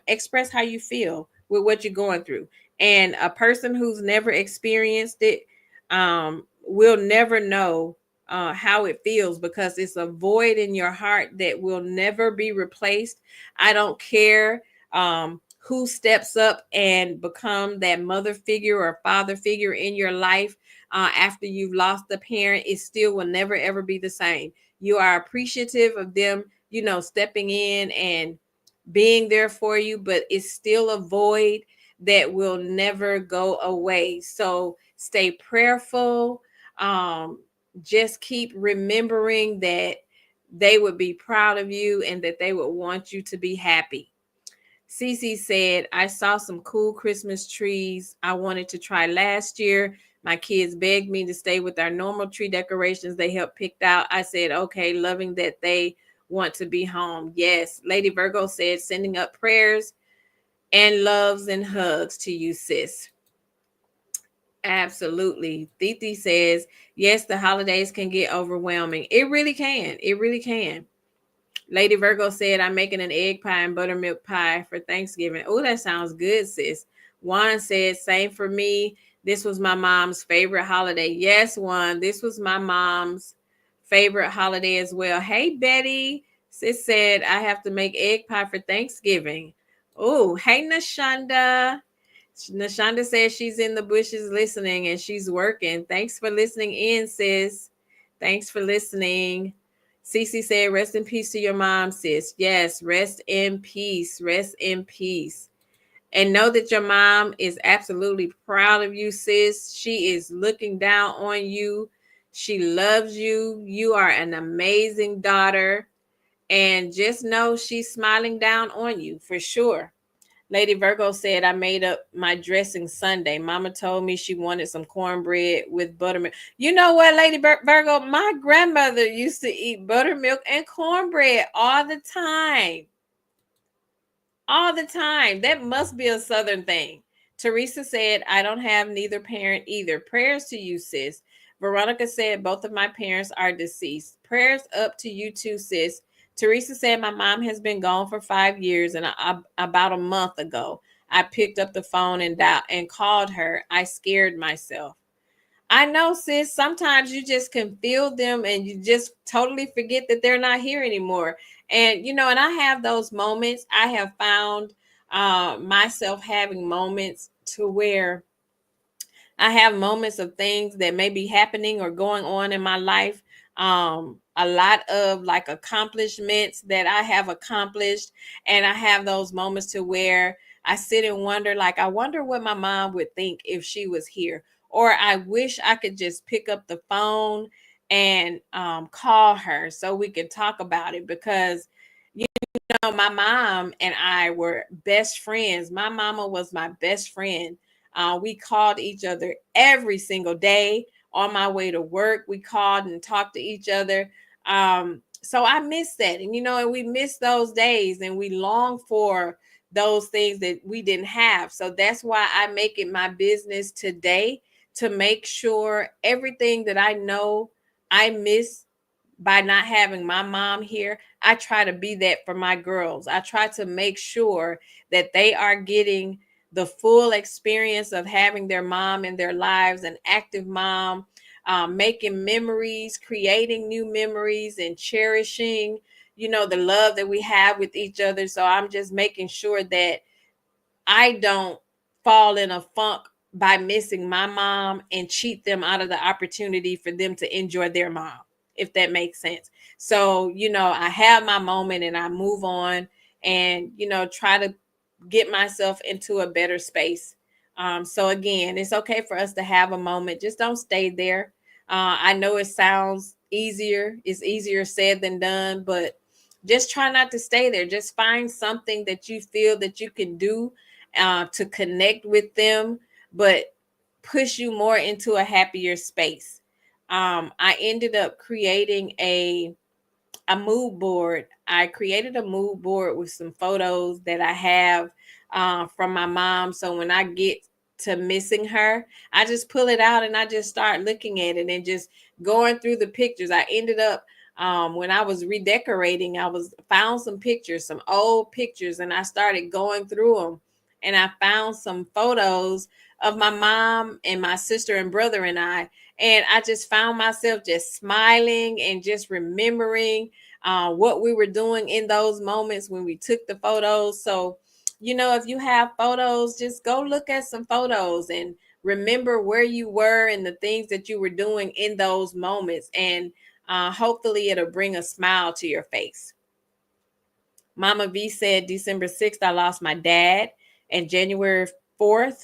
express how you feel with what you're going through. And a person who's never experienced it will never know how it feels, because it's a void in your heart that will never be replaced. I don't care who steps up and become that mother figure or father figure in your life after you've lost a parent. It still will never ever be the same. You are appreciative of them, stepping in and being there for you, but it's still a void that will never go away. So stay prayerful. just keep remembering that they would be proud of you and that they would want you to be happy. Cece said, I saw some cool Christmas trees I wanted to try last year. My kids begged me to stay with our normal tree decorations they helped picked out. I said, okay, loving that they want to be home. Yes. Lady Virgo said, sending up prayers and loves and hugs to you, sis. Absolutely. Titi says, yes, the holidays can get overwhelming. It really can. It really can. Lady Virgo said, I'm making an egg pie and buttermilk pie for Thanksgiving. Oh, that sounds good, sis. Juan said, same for me. This was my mom's favorite holiday. Yes, Juan, this was my mom's favorite holiday as well. Hey, Betty. Sis said, I have to make egg pie for Thanksgiving. Oh, hey, Nashonda. Nashonda says she's in the bushes listening and she's working. Thanks for listening in, sis. Thanks for listening. Cece said, rest in peace to your mom, sis. Yes, rest in peace. Rest in peace. And know that your mom is absolutely proud of you, sis. She is looking down on you. She loves you. You are an amazing daughter. And just know she's smiling down on you for sure. Lady Virgo said, I made up my dressing Sunday. Mama told me she wanted some cornbread with buttermilk. You know what, Lady Virgo? My grandmother used to eat buttermilk and cornbread all the time. All the time. That must be a Southern thing. Teresa said, I don't have neither parent either. Prayers to you, sis. Veronica said, both of my parents are deceased. Prayers up to you too, sis. Teresa said, my mom has been gone for 5 years, and about a month ago, I picked up the phone and called her. I scared myself. I know, sis, sometimes you just can feel them and you just totally forget that they're not here anymore. And, and I have those moments. I have found myself having moments to where I have moments of things that may be happening or going on in my life. A lot of like accomplishments that I have accomplished. And I have those moments to where I sit and wonder, like, I wonder what my mom would think if she was here. Or I wish I could just pick up the phone and call her so we could talk about it, because my mom and I were best friends. My mama was my best friend. We called each other every single day on my way to work. We called and talked to each other. So I miss that. And we miss those days and we long for those things that we didn't have. So that's why I make it my business today to make sure everything that I know I miss by not having my mom here, I try to be that for my girls. I try to make sure that they are getting the full experience of having their mom in their lives, an active mom, making memories, creating new memories, and cherishing, the love that we have with each other. So I'm just making sure that I don't fall in a funk by missing my mom and cheat them out of the opportunity for them to enjoy their mom, if that makes sense. So, I have my moment and I move on and, try to get myself into a better space. So again, it's okay for us to have a moment. Just don't stay there. I know it sounds easier. It's easier said than done, but just try not to stay there. Just find something that you feel that you can do to connect with them, but push you more into a happier space. I ended up creating a mood board. I created a mood board with some photos that I have from my mom. So when I get to missing her, I just pull it out and I just start looking at it and just going through the pictures. I ended up when I was redecorating, found some pictures, some old pictures, and I started going through them. And I found some photos of my mom and my sister and brother and I. And I just found myself just smiling and just remembering what we were doing in those moments when we took the photos. So, if you have photos, just go look at some photos and remember where you were and the things that you were doing in those moments. And hopefully it'll bring a smile to your face. Mama V said December 6th, I lost my dad. And January 4th,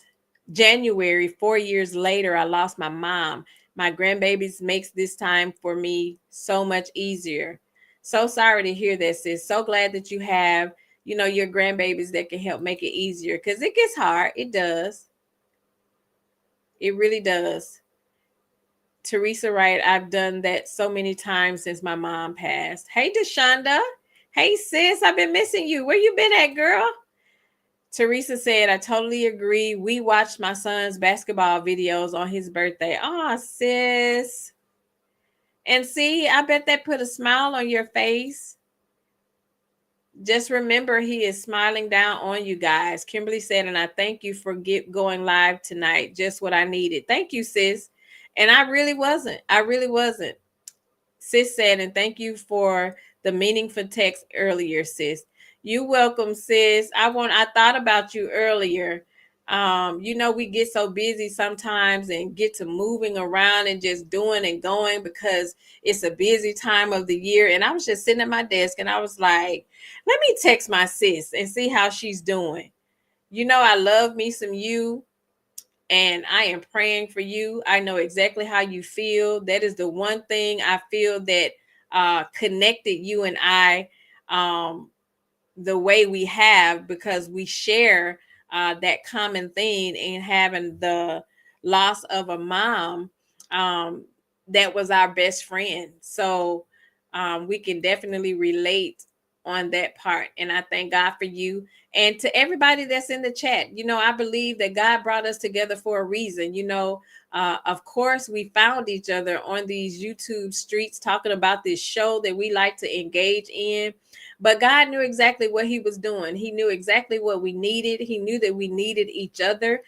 4 years later, I lost my mom. My grandbabies makes this time for me so much easier. So sorry to hear that, sis. So glad that you have, your grandbabies that can help make it easier, because it gets hard. It does. It really does. Teresa Wright, I've done that so many times since my mom passed. Hey, Deshonda. Hey, sis, I've been missing you. Where you been at, girl? Teresa said, I totally agree. We watched my son's basketball videos on his birthday. Oh, sis. And see, I bet that put a smile on your face. Just remember, he is smiling down on you guys. Kimberly said, and I thank you for going live tonight. Just what I needed. Thank you, sis. And I really wasn't. I really wasn't. Sis said, and thank you for the meaningful text earlier, sis. You welcome, sis. I thought about you earlier. We get so busy sometimes and get to moving around and just doing and going because it's a busy time of the year. And I was just sitting at my desk and I was like, let me text my sis and see how she's doing. I love me some you, and I am praying for you. I know exactly how you feel. That is the one thing I feel that connected you and I the way we have, because we share that common thing in having the loss of a mom that was our best friend. So we can definitely relate on that part. And I thank God for you. And to everybody that's in the chat, I believe that God brought us together for a reason. Of course, we found each other on these YouTube streets talking about this show that we like to engage in. But God knew exactly what he was doing. He knew exactly what we needed. He knew that we needed each other.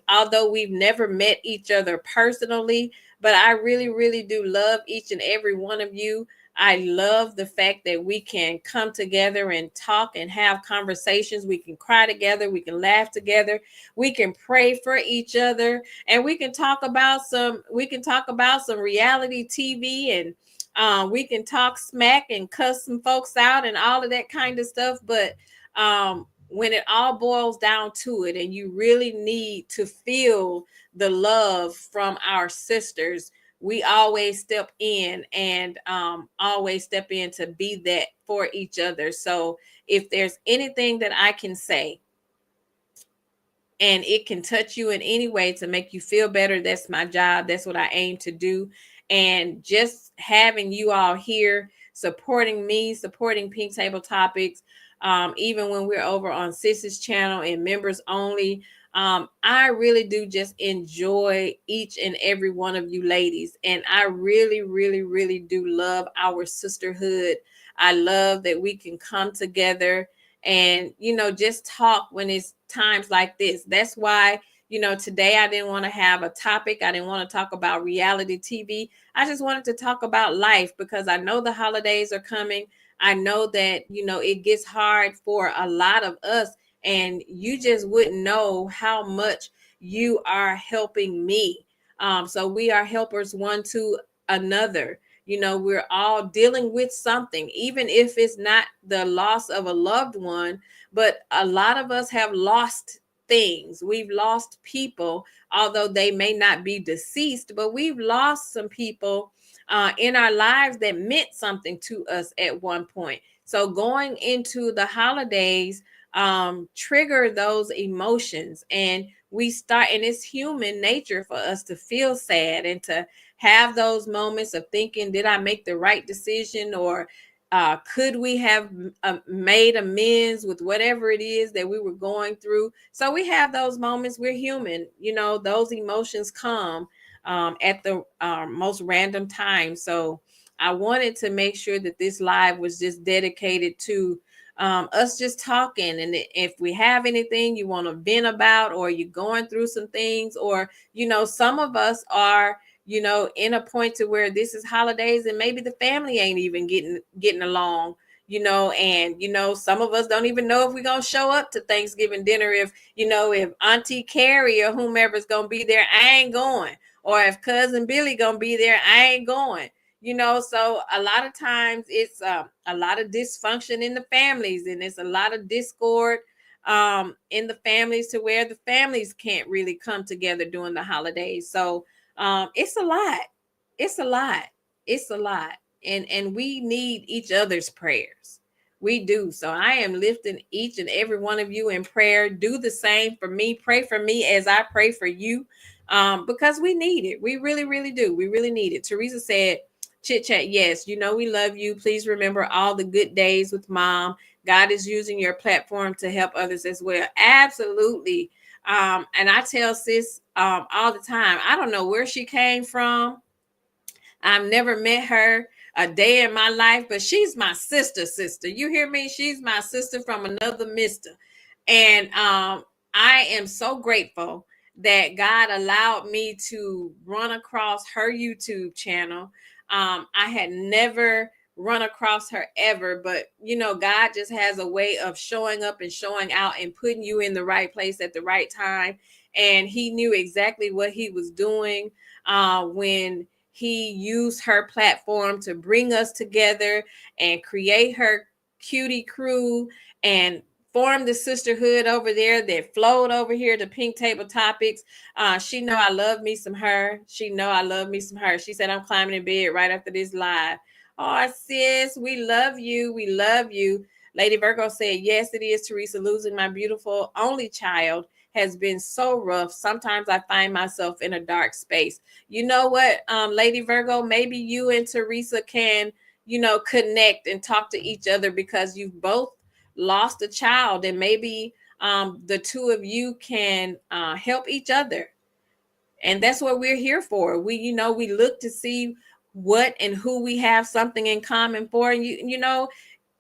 Although we've never met each other personally, but I really, really do love each and every one of you. I love the fact that we can come together and talk and have conversations. We can cry together. We can laugh together. We can pray for each other, and we can talk about some reality TV, and we can talk smack and cuss some folks out and all of that kind of stuff. But when it all boils down to it, and you really need to feel the love from our sisters, we always step in and always step in to be that for each other. So if there's anything that I can say and it can touch you in any way to make you feel better, that's my job. That's what I aim to do. And just having you all here supporting me, supporting Pink Table Topics, even when we're over on Sis's channel and members only, I really do just enjoy each and every one of you ladies. And I really, really, really do love our sisterhood. I love that we can come together and just talk when it's times like this. That's why today I didn't want to have a topic. I didn't want to talk about reality TV. I just wanted to talk about life, because I know the holidays are coming. I know that it gets hard for a lot of us, and you just wouldn't know how much you are helping me. So we are helpers one to another. We're all dealing with something, even if it's not the loss of a loved one, but a lot of us have lost things. We've lost people, although they may not be deceased, but we've lost some people in our lives that meant something to us at one point. So going into the holidays trigger those emotions, and it's human nature for us to feel sad and to have those moments of thinking, did I make the right decision, or could we have made amends with whatever it is that we were going through? So we have those moments. We're human. Those emotions come at the most random time. So I wanted to make sure that this live was just dedicated to us just talking. And if we have anything you want to vent about, or you're going through some things, or some of us are in a point to where this is holidays and maybe the family ain't even getting along, and some of us don't even know if we're gonna show up to Thanksgiving dinner. If Auntie Carrie or whomever's gonna be there, I ain't going. Or if cousin Billy gonna be there, I ain't going. So a lot of times it's a lot of dysfunction in the families, and it's a lot of discord in the families, to where the families can't really come together during the holidays. So It's a lot. It's a lot. It's a lot. And we need each other's prayers. We do. So I am lifting each and every one of you in prayer. Do the same for me. Pray for me as I pray for you. Because we need it. We really, really do. We really need it. Teresa said, chit chat, yes, you know we love you. Please remember all the good days with mom. God is using your platform to help others as well. Absolutely. And I tell sis all the time, I don't know where she came from. I've never met her a day in my life, but she's my sister. You hear me? She's my sister from another mister. And I am so grateful that God allowed me to run across her YouTube channel. I had never run across her ever, but you know, God just has a way of showing up and showing out and putting you in the right place at the right time. And he knew exactly what he was doing when he used her platform to bring us together and create her cutie crew and form the sisterhood over there that flowed over here to Pink Table Topics. She know I love me some her. She know I love me some her. She said I'm climbing in bed right after this live. Oh, sis, we love you. We love you. Lady Virgo said, yes, it is, Teresa. Losing my beautiful only child has been so rough. Sometimes I find myself in a dark space. You know what, Lady Virgo, maybe you and Teresa can, you know, connect and talk to each other because you've both lost a child, and maybe the two of you can help each other. And that's what we're here for. We, you know, we look to see what and who we have something in common for. And you know,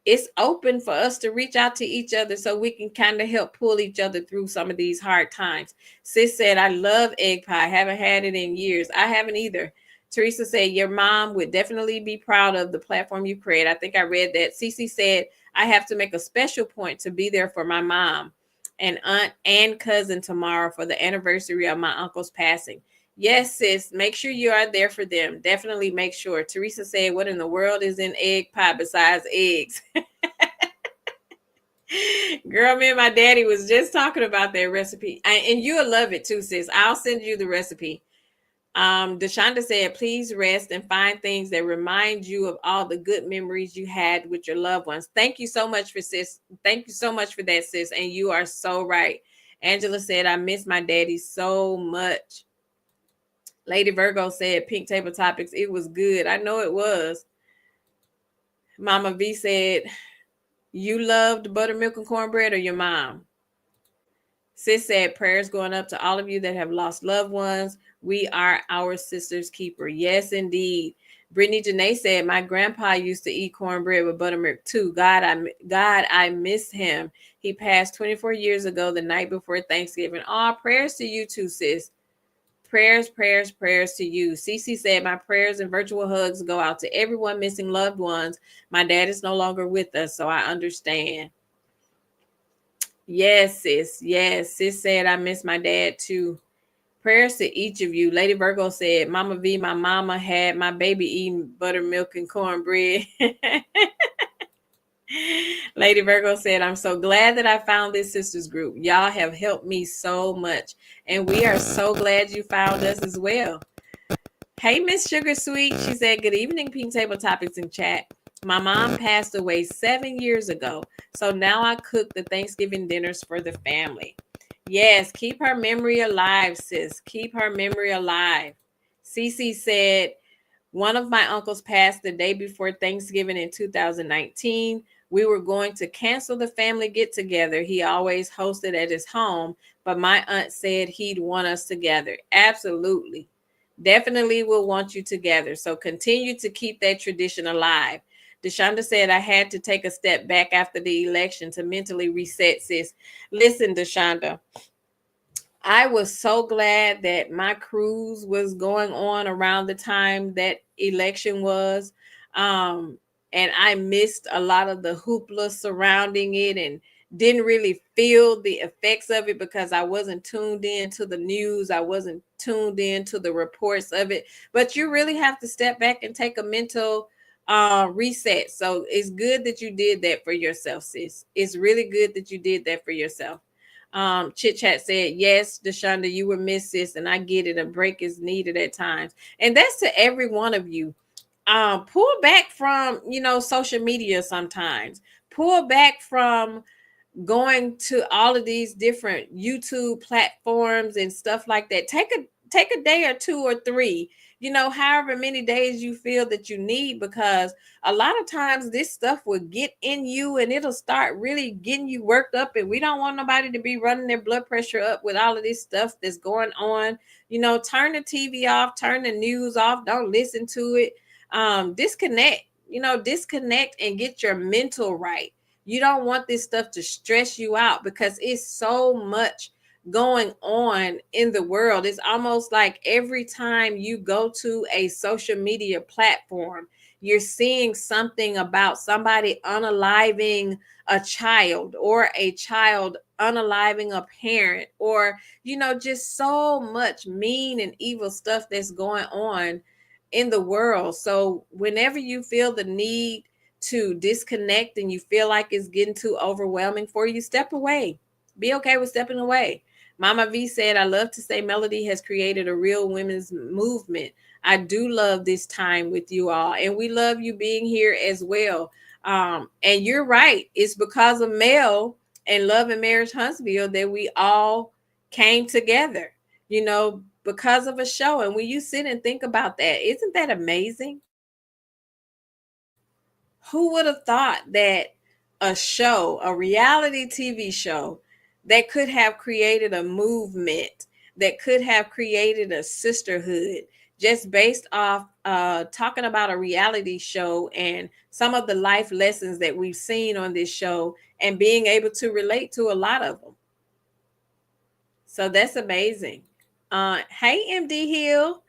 it's open for us to reach out to each other so we can kind of help pull each other through some of these hard times. Sis said, I love egg pie. Haven't had it in years. I haven't either. Teresa said, your mom would definitely be proud of the platform you create. I think I read that. Cece said, I have to make a special point to be there for my mom and aunt and cousin tomorrow for the anniversary of my uncle's passing. Yes, sis, make sure you are there for them. Definitely make sure. Teresa said, what in the world is in egg pie besides eggs? Girl, me and my daddy was just talking about that recipe. And you'll love it too, sis. I'll send you the recipe. Deshonda said, please rest and find things that remind you of all the good memories you had with your loved ones. Thank you so much for sis. Thank you so much for that, sis. And you are so right. Angela said, I miss my daddy so much. Lady Virgo said, Pink Table Topics, it was good. I know it was. Mama V said, you loved buttermilk and cornbread or your mom? Sis said, prayers going up to all of you that have lost loved ones. We are our sister's keeper. Yes, indeed. Brittany Janae said, my grandpa used to eat cornbread with buttermilk too. God, I miss him. He passed 24 years ago, the night before Thanksgiving. All prayers to you too, sis. Prayers to you. Cece said, my prayers and virtual hugs go out to everyone missing loved ones. My dad is no longer with us, so I understand. Yes, sis. Yes, sis said, I miss my dad too. Prayers to each of you. Lady Virgo said, Mama V, my mama had my baby eating buttermilk and cornbread. Lady Virgo said, I'm so glad that I found this sisters group. Y'all have helped me so much. And we are so glad you found us as well. Hey, Miss Sugar Sweet. She said, good evening, Pink Table Topics in chat. My mom passed away 7 years ago. So now I cook the Thanksgiving dinners for the family. Yes, keep her memory alive, sis. Keep her memory alive. Cece said, one of my uncles passed the day before Thanksgiving in 2019. We were going to cancel the family get together. He always hosted at his home, but my aunt said he'd want us together. Absolutely. Definitely will want you together. So continue to keep that tradition alive. Deshonda said, I had to take a step back after the election to mentally reset, sis. Listen, Deshonda, I was so glad that my cruise was going on around the time that election was. And I missed a lot of the hoopla surrounding it and didn't really feel the effects of it because I wasn't tuned in to the news. I wasn't tuned in to the reports of it. But you really have to step back and take a mental reset. So it's good that you did that for yourself, sis. It's really good that you did that for yourself. Chit Chat said, yes, Deshonda, you were missed, sis, and I get it. A break is needed at times. And that's to every one of you. Pull back from, social media sometimes. Pull back from going to all of these different YouTube platforms and stuff like that. Take a day or two or three, however many days you feel that you need, because a lot of times this stuff will get in you and it'll start really getting you worked up, and we don't want nobody to be running their blood pressure up with all of this stuff that's going on. Turn the TV off, turn the news off, don't listen to it. Disconnect and get your mental right. You don't want this stuff to stress you out because it's so much going on in the world. It's almost like every time you go to a social media platform, you're seeing something about somebody unaliving a child, or a child unaliving a parent, or, just so much mean and evil stuff that's going on in the world. So whenever you feel the need to disconnect and you feel like it's getting too overwhelming for you, step away. Be okay with stepping away. Mama V said, I love to say Melody has created a real women's movement. I do love this time with you all, and we love you being here as well. And you're right. It's because of Mel and Love and Marriage Huntsville that we all came together, because of a show. And when you sit and think about that, isn't that amazing? Who would have thought that a show, a reality TV show, that could have created a movement, that could have created a sisterhood, just based off talking about a reality show and some of the life lessons that we've seen on this show, and being able to relate to a lot of them. So that's amazing. Hey, MD Hill.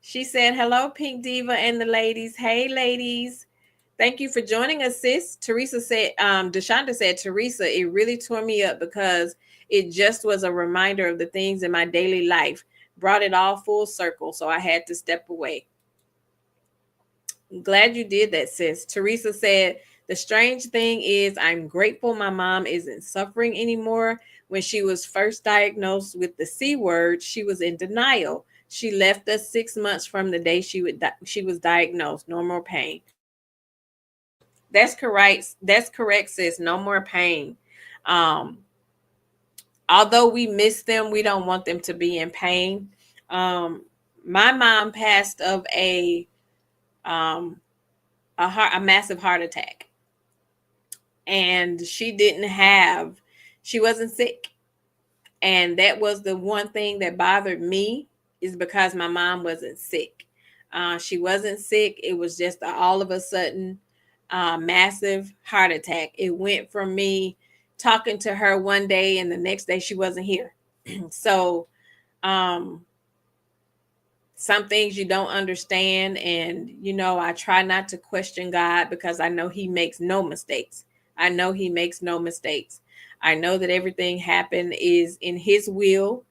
She said, hello, Pink Diva and the ladies. Hey, ladies. Thank you for joining us, sis. Teresa said, Deshonda said, Teresa, it really tore me up because it just was a reminder of the things in my daily life. Brought it all full circle, so I had to step away. I'm glad you did that, sis. Teresa said, the strange thing is I'm grateful my mom isn't suffering anymore. When she was first diagnosed with the C word, she was in denial. She left us 6 months from the day she was diagnosed. No more pain. That's correct. That's correct, sis. No more pain. Although we miss them, we don't want them to be in pain. My mom passed of a massive heart attack, and she wasn't sick. And that was the one thing that bothered me, is because my mom wasn't sick. She wasn't sick. It was just all of a sudden massive heart attack. It went from me talking to her one day and the next day she wasn't here. So some things you don't understand. And, I try not to question God, because I know he makes no mistakes. I know he makes no mistakes. I know that everything happened is in his will.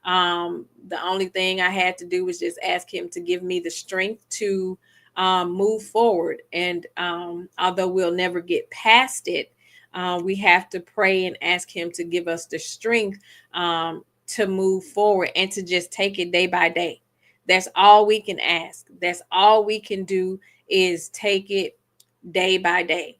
The only thing I had to do was just ask him to give me the strength to move forward. And although we'll never get past it, we have to pray and ask him to give us the strength to move forward and to just take it day by day. That's all we can ask. That's all we can do, is take it day by day.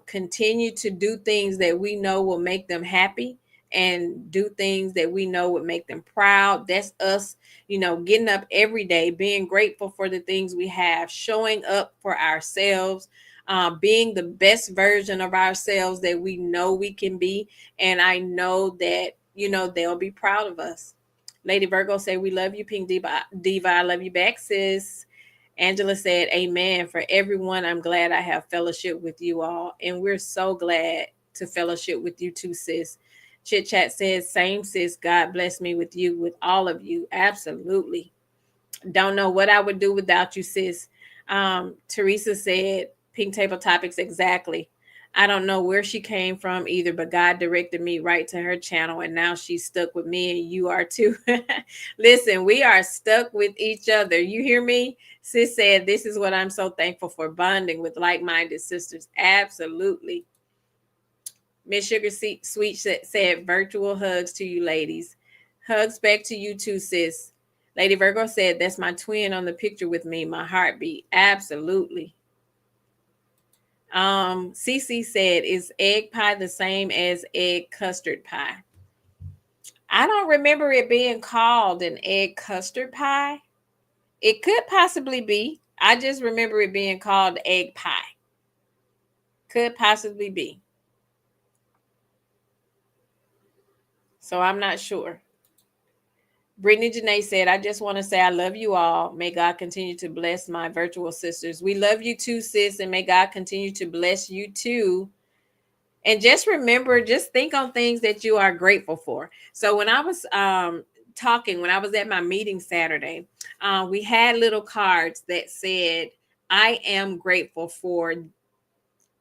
Continue to do things that we know will make them happy, and do things that we know would make them proud. That's us, getting up every day, being grateful for the things we have, showing up for ourselves, being the best version of ourselves that we know we can be. And I know that, they'll be proud of us. Lady Virgo said, we love you, Pink Diva. I love you back, sis. Angela said, amen. For everyone, I'm glad I have fellowship with you all. And we're so glad to fellowship with you too, sis. Chit Chat says, same, sis. God bless me with you, with all of you. Absolutely. Don't know what I would do without you, sis. Teresa said, Pink Table Topics, exactly. I don't know where she came from either, but God directed me right to her channel, and now she's stuck with me, and you are too. Listen, we are stuck with each other. You hear me? Sis said, this is what I'm so thankful for, bonding with like-minded sisters. Absolutely. Miss Sugar Sweet said virtual hugs to you ladies. Hugs back to you too, sis. Lady Virgo said, that's my twin on the picture with me, my heartbeat. Absolutely. Cece said, is egg pie the same as egg custard pie? I don't remember it being called an egg custard pie. It could possibly be. I just remember it being called egg pie. Could possibly be. So I'm not sure. Brittany Janae said, I just want to say I love you all. May God continue to bless my virtual sisters. We love you too, sis, and may God continue to bless you too. And just remember, just think on things that you are grateful for. So when I was talking, when I was at my meeting Saturday, we had little cards that said, I am grateful for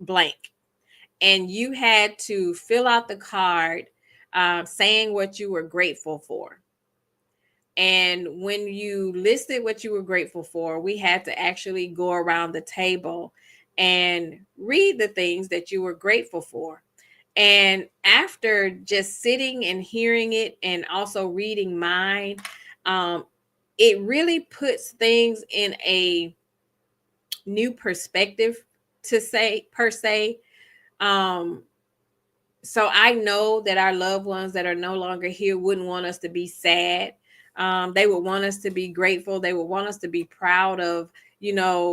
blank. And you had to fill out the card saying what you were grateful for. And when you listed what you were grateful for, we had to actually go around the table and read the things that you were grateful for. And after just sitting and hearing it and also reading mine, it really puts things in a new perspective to say, per se. So I know that our loved ones that are no longer here wouldn't want us to be sad. They would want us to be grateful. They would want us to be proud of,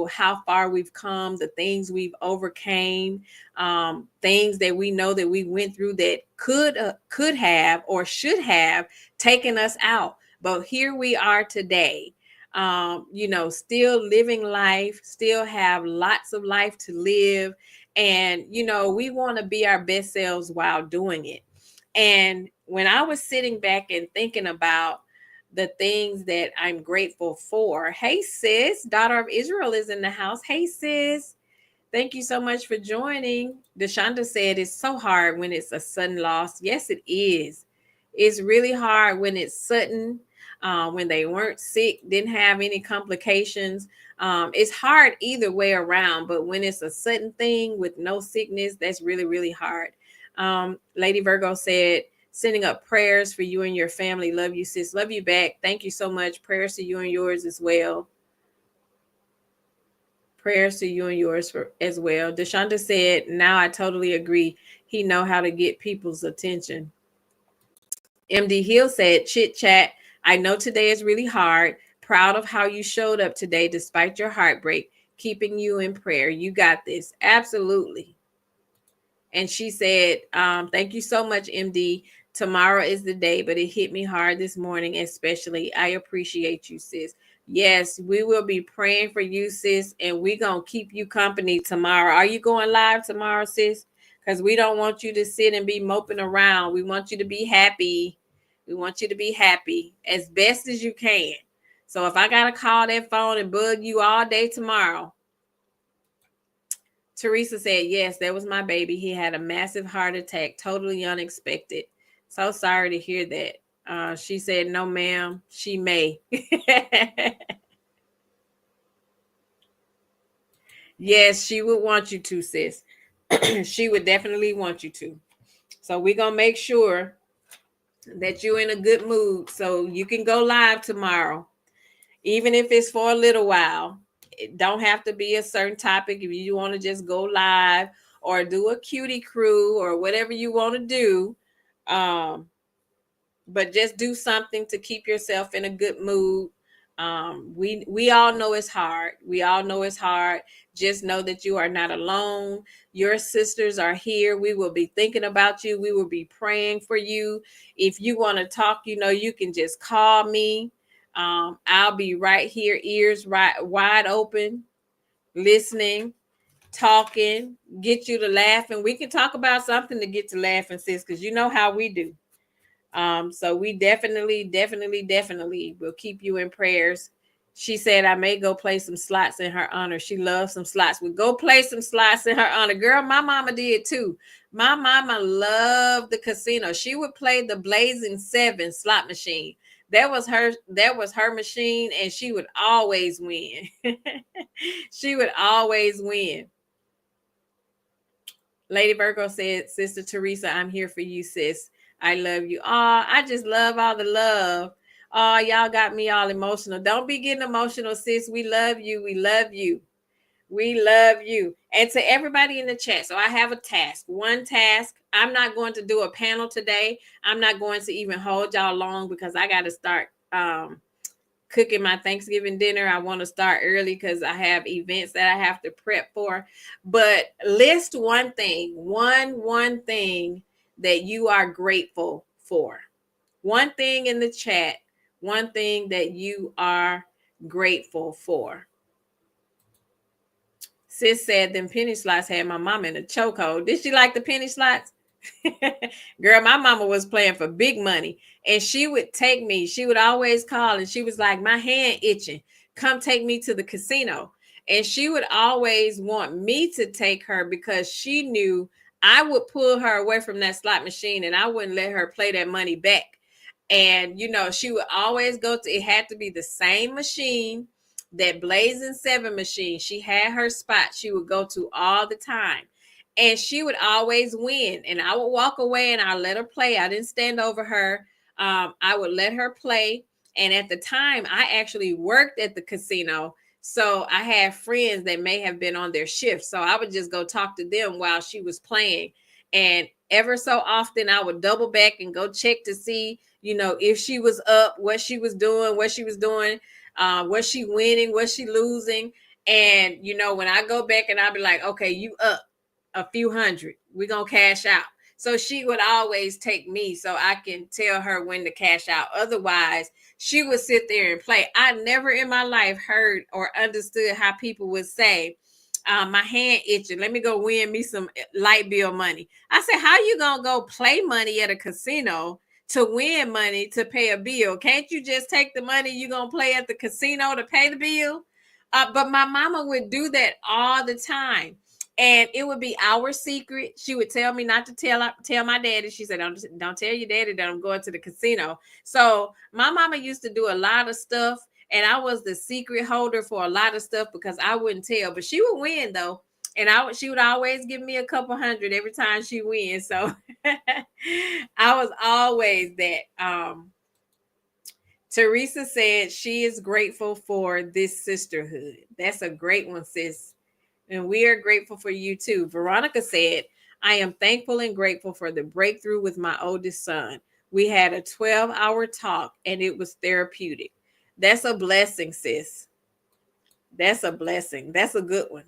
how far we've come, the things we've overcame, things that we know that we went through that could have or should have taken us out. But here we are today, still living life, still have lots of life to live. And, we want to be our best selves while doing it. And when I was sitting back and thinking about the things that I'm grateful for, hey, sis, daughter of Israel is in the house. Hey, sis, thank you so much for joining. Deshonda said it's so hard when it's a sudden loss. Yes, it is. It's really hard when it's sudden, when they weren't sick, didn't have any complications. It's hard either way around, but when it's a sudden thing with no sickness, that's really, really hard. Lady Virgo said, sending up prayers for you and your family. Love you, sis. Love you back. Thank you so much. Prayers to you and yours as well. Prayers to you and yours as well. Deshonda said, now I totally agree. He know how to get people's attention. MD Hill said, chit chat. I know today is really hard. Proud of how you showed up today despite your heartbreak. Keeping you in prayer. You got this. Absolutely. And she said, thank you so much, MD. Tomorrow is the day, but it hit me hard this morning, especially. I appreciate you, sis. Yes, we will be praying for you, sis, and we're going to keep you company tomorrow. Are you going live tomorrow, sis? Because we don't want you to sit and be moping around. We want you to be happy. We want you to be happy as best as you can. So if I got to call that phone and bug you all day tomorrow, Teresa said, yes, that was my baby. He had a massive heart attack, totally unexpected. So sorry to hear that. She said, no, ma'am, she may. Yes, she would want you to, sis. She would definitely want you to. So we're going to make sure that you're in a good mood so you can go live tomorrow, even if it's for a little while. It don't have to be a certain topic. If you want to just go live or do a cutie crew or whatever you want to do, but just do something to keep yourself in a good mood. We all know it's hard. We all know it's hard. Just know that you are not alone. Your sisters are here. We will be thinking about you. We will be praying for you. If you want to talk, you can just call me. I'll be right here, ears wide open, listening, talking, get you to laughing. We can talk about something to get to laughing, sis, because you know how we do. So we definitely will keep you in prayers. She said, I may go play some slots in her honor. She loves some slots. We go play some slots in her honor. Girl, my mama did too. My mama loved the casino. She would play the Blazing 7 slot machine. That was her machine, and she would always win. She would always win. Lady Virgo said, Sister Teresa, I'm here for you, sis. I love you. Oh, I just love all the love. Oh, y'all got me all emotional. Don't be getting emotional, sis. We love you. We love you. We love you. And to everybody in the chat. So I have a task. One task. I'm not going to do a panel today. I'm not going to even hold y'all long because I got to start cooking my Thanksgiving dinner. I want to start early because I have events that I have to prep for. But list one thing, one thing that you are grateful for. One thing in the chat, one thing that you are grateful for. Sis said them penny slots had my mama in a chokehold. Did she like the penny slots? Girl, my mama was playing for big money and she would take me. She would always call and she was like, my hand itching. Come take me to the casino. And she would always want me to take her because she knew I would pull her away from that slot machine and I wouldn't let her play that money back. And, you know, she would always go to, it had to be the same machine, that Blazing 7 machine. She had her spot she would go to all the time. And she would always win. And I would walk away and I let her play. I didn't stand over her. I would let her play. And at the time, I actually worked at the casino. So I had friends that may have been on their shift. So I would just go talk to them while she was playing. And ever so often, I would double back and go check to see, you know, if she was up, what she was doing, was she winning, was she losing? And, you know, when I go back and I'll be like, okay, you up a few hundred, we're going to cash out. So she would always take me so I can tell her when to cash out. Otherwise, she would sit there and play. I never in my life heard or understood how people would say, my hand itching, let me go win me some light bill money. I said, how you going to go play money at a casino to win money to pay a bill? Can't you just take the money you're going to play at the casino to pay the bill? But my mama would do that all the time. And it would be our secret. She would tell me not to tell my daddy. She said, don't tell your daddy that I'm going to the casino. So my mama used to do a lot of stuff. And I was the secret holder for a lot of stuff because I wouldn't tell. But she would win, though. And she would always give me a couple hundred every time she wins. So I was always that. Teresa said she is grateful for this sisterhood. That's a great one, sis. And we are grateful for you too. Veronica said, I am thankful and grateful for the breakthrough with my oldest son. We had a 12-hour talk and it was therapeutic. That's a blessing, sis. That's a blessing. That's a good one.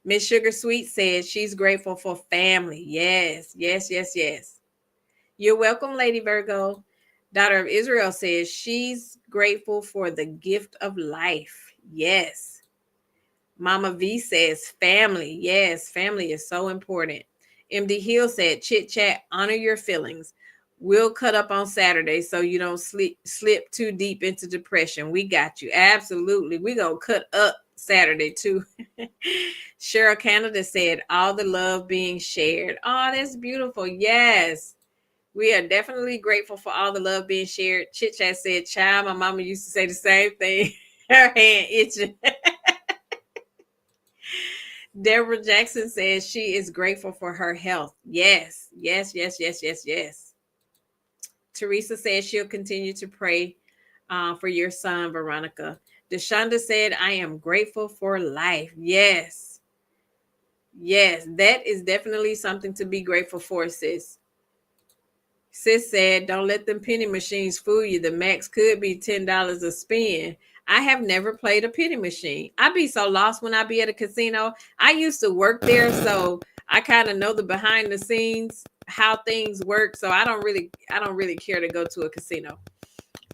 Miss Sugar Sweet says she's grateful for family. Yes, yes, yes, yes. You're welcome, Lady Virgo. Daughter of Israel says she's grateful for the gift of life. Yes. Mama V says family. Yes, family is so important. MD Hill said chit chat, honor your feelings. We'll cut up on Saturday so you don't slip too deep into depression. We got you. Absolutely. We're going to cut up Saturday too. Cheryl Canada said all the love being shared. Oh, that's beautiful. Yes. We are definitely grateful for all the love being shared. Chit Chat said, child, my mama used to say the same thing. Her hand itching. Deborah Jackson says she is grateful for her health. Yes, yes, yes, yes, yes, yes. Teresa says she'll continue to pray for your son, Veronica. Deshonda said, I am grateful for life. Yes. Yes, that is definitely something to be grateful for, sis. Sis said, don't let them penny machines fool you. The max could be $10 a spin. I have never played a penny machine. I be so lost when I be at a casino. I used to work there, so I kind of know the behind the scenes, how things work. So I don't really care to go to a casino.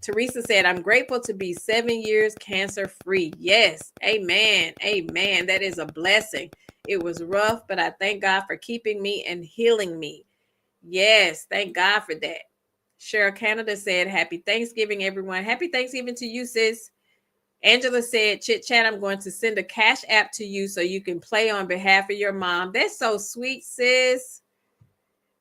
Teresa said, I'm grateful to be 7 years cancer free. Yes. Amen. Amen. That is a blessing. It was rough, but I thank God for keeping me and healing me. Yes, thank God for that. Cheryl Canada said, happy Thanksgiving, everyone. Happy Thanksgiving to you, sis. Angela said, chit chat, I'm going to send a cash app to you so you can play on behalf of your mom. That's so sweet, sis.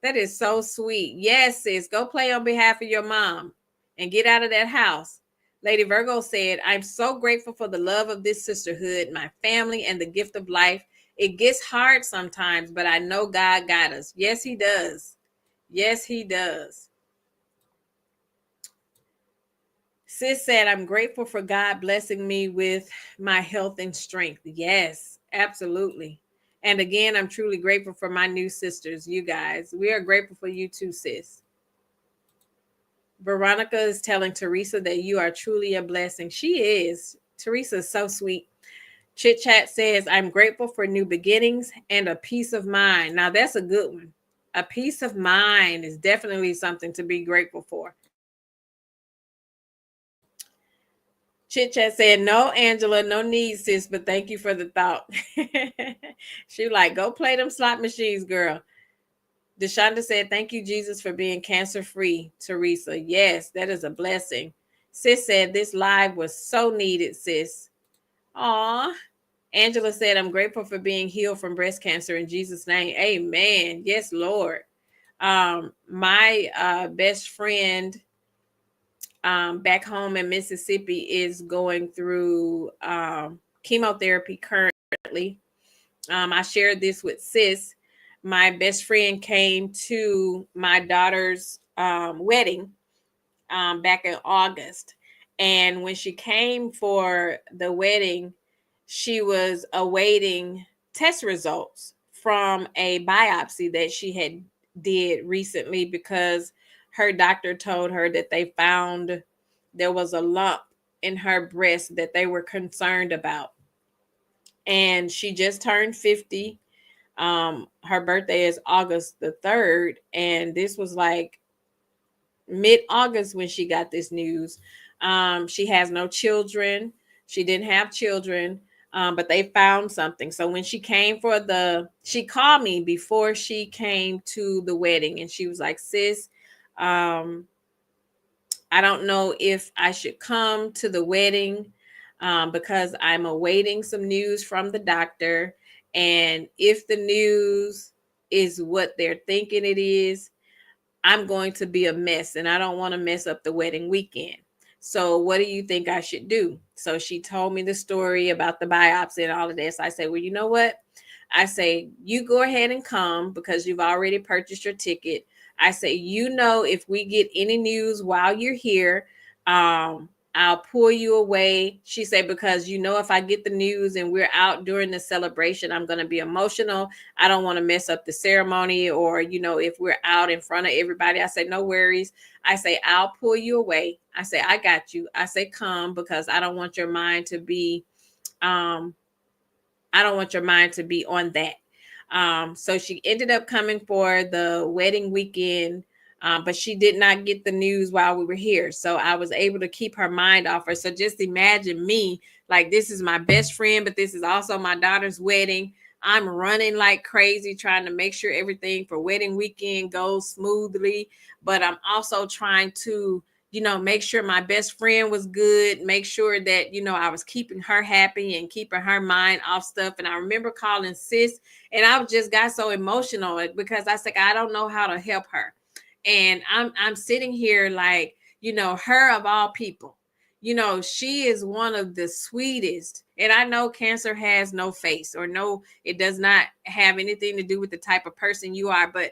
That is so sweet. Yes, sis, go play on behalf of your mom and get out of that house. Lady Virgo said, I'm so grateful for the love of this sisterhood, my family, and the gift of life. It gets hard sometimes, but I know God got us. Yes, he does. Yes, he does. Sis said, I'm grateful for God blessing me with my health and strength. Yes, absolutely. And again, I'm truly grateful for my new sisters, you guys. We are grateful for you too, sis. Veronica is telling Teresa that you are truly a blessing. She is. Teresa is so sweet. Chit Chat says, I'm grateful for new beginnings and a peace of mind. Now, that's a good one. A peace of mind is definitely something to be grateful for. Chit Chat said, no, Angela, no need, sis, but thank you for the thought. She like, go play them slot machines, girl. Deshonda said, thank you, Jesus, for being cancer-free, Teresa. Yes, that is a blessing. Sis said, this live was so needed, sis. Aw. Angela said, I'm grateful for being healed from breast cancer in Jesus' name. Amen. Yes, Lord. My best friend back home in Mississippi is going through chemotherapy currently. I shared this with sis. My best friend came to my daughter's wedding back in August. And when she came for the wedding, she was awaiting test results from a biopsy that she had did recently because her doctor told her that they found there was a lump in her breast that they were concerned about. And she just turned 50. Her birthday is August the 3rd, and this was like mid-August when she got this news. She has no children. She didn't have children, but they found something. So when she came she called me before she came to the wedding, and she was like, sis, I don't know if I should come to the wedding because I'm awaiting some news from the doctor. And if the news is what they're thinking it is, I'm going to be a mess and I don't want to mess up the wedding weekend. So what do you think I should do? So she told me the story about the biopsy and all of this. I said, well, you know what? I say, you go ahead and come because you've already purchased your ticket. I say, if we get any news while you're here, I'll pull you away. She said, because if I get the news and we're out during the celebration, I'm going to be emotional. I don't want to mess up the ceremony or, if we're out in front of everybody. I say, no worries. I say, I'll pull you away. I say, I got you. I say, come, because I don't want your mind to be, on that. So she ended up coming for the wedding weekend, but she did not get the news while we were here. So I was able to keep her mind off her. So just imagine me, like, this is my best friend, but this is also my daughter's wedding. I'm running like crazy, trying to make sure everything for wedding weekend goes smoothly. But I'm also trying to make sure my best friend was good, make sure that, I was keeping her happy and keeping her mind off stuff. And I remember calling sis and I just got so emotional because I said, I don't know how to help her. And I'm sitting here like, her of all people, she is one of the sweetest. And I know cancer has no face it does not have anything to do with the type of person you are. But,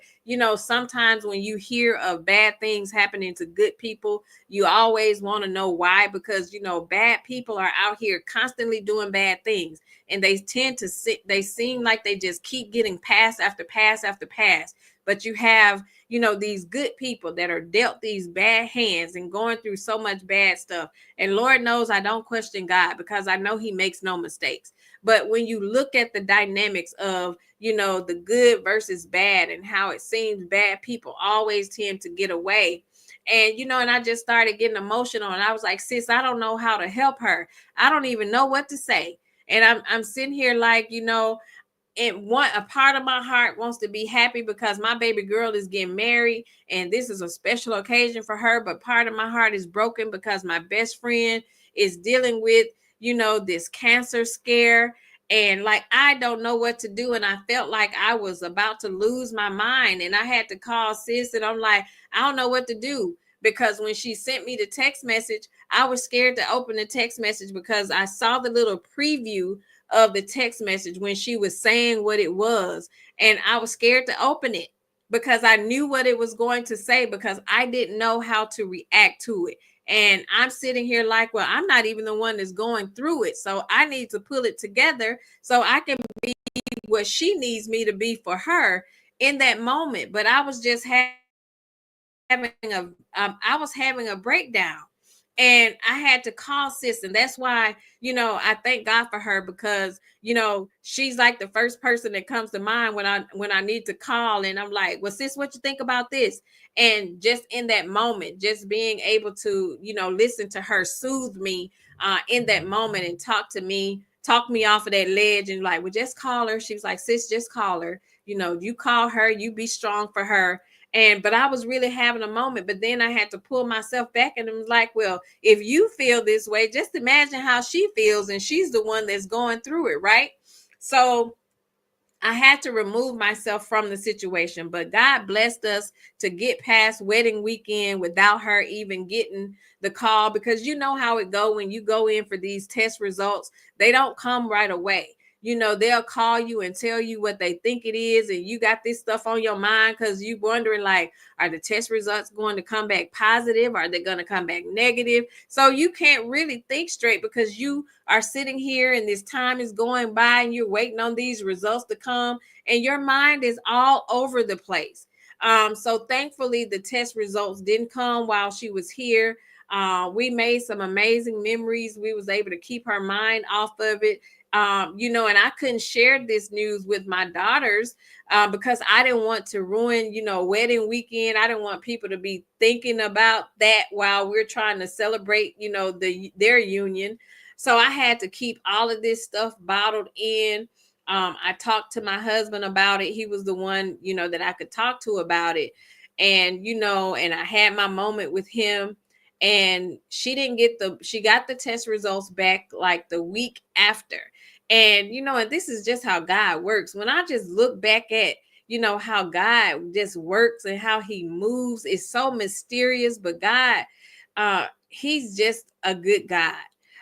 sometimes when you hear of bad things happening to good people, you always want to know why, because, bad people are out here constantly doing bad things. And they tend to they seem like they just keep getting pass after pass after pass. But you have, these good people that are dealt these bad hands and going through so much bad stuff. And Lord knows I don't question God because I know he makes no mistakes. But when you look at the dynamics of, the good versus bad and how it seems bad people always tend to get away. And, and I just started getting emotional and I was like, sis, I don't know how to help her. I don't even know what to say. And I'm sitting here like, and a part of my heart wants to be happy because my baby girl is getting married and this is a special occasion for her. But part of my heart is broken because my best friend is dealing with, this cancer scare. And like, I don't know what to do. And I felt like I was about to lose my mind. And I had to call sis and I'm like, I don't know what to do. Because when she sent me the text message, I was scared to open the text message because I saw the little preview of the text message when she was saying what it was. And I was scared to open it because I knew what it was going to say, because I didn't know how to react to it. And I'm sitting here like, well, I'm not even the one that's going through it. So I need to pull it together so I can be what she needs me to be for her in that moment. But I was just having I was having a breakdown, and I had to call sis. And that's why, I thank God for her, because, she's like the first person that comes to mind when I need to call. And I'm like, well, sis, what you think about this? And just in that moment, just being able to, listen to her soothe me in that moment, and talk me off of that ledge, and like, well, just call her. She was like, sis, just call her. You call her, you be strong for her. But I was really having a moment, but then I had to pull myself back, and it was like, well, if you feel this way, just imagine how she feels, and she's the one that's going through it, right? So I had to remove myself from the situation. But God blessed us to get past wedding weekend without her even getting the call, because you know how it go when you go in for these test results. They don't come right away. They'll call you and tell you what they think it is, and you got this stuff on your mind because you wondering, like, are the test results going to come back positive? Are they going to come back negative? So you can't really think straight, because you are sitting here and this time is going by and you're waiting on these results to come, and your mind is all over the place. So thankfully the test results didn't come while she was here. We made some amazing memories. We was able to keep her mind off of it. And I couldn't share this news with my daughters because I didn't want to ruin, wedding weekend. I didn't want people to be thinking about that while we're trying to celebrate, their union. So I had to keep all of this stuff bottled in. I talked to my husband about it. He was the one, that I could talk to about it. And, and I had my moment with him. And she got the test results back like the week after. And, and this is just how God works. When I just look back at, how God just works and how he moves, it's so mysterious. But God, he's just a good God.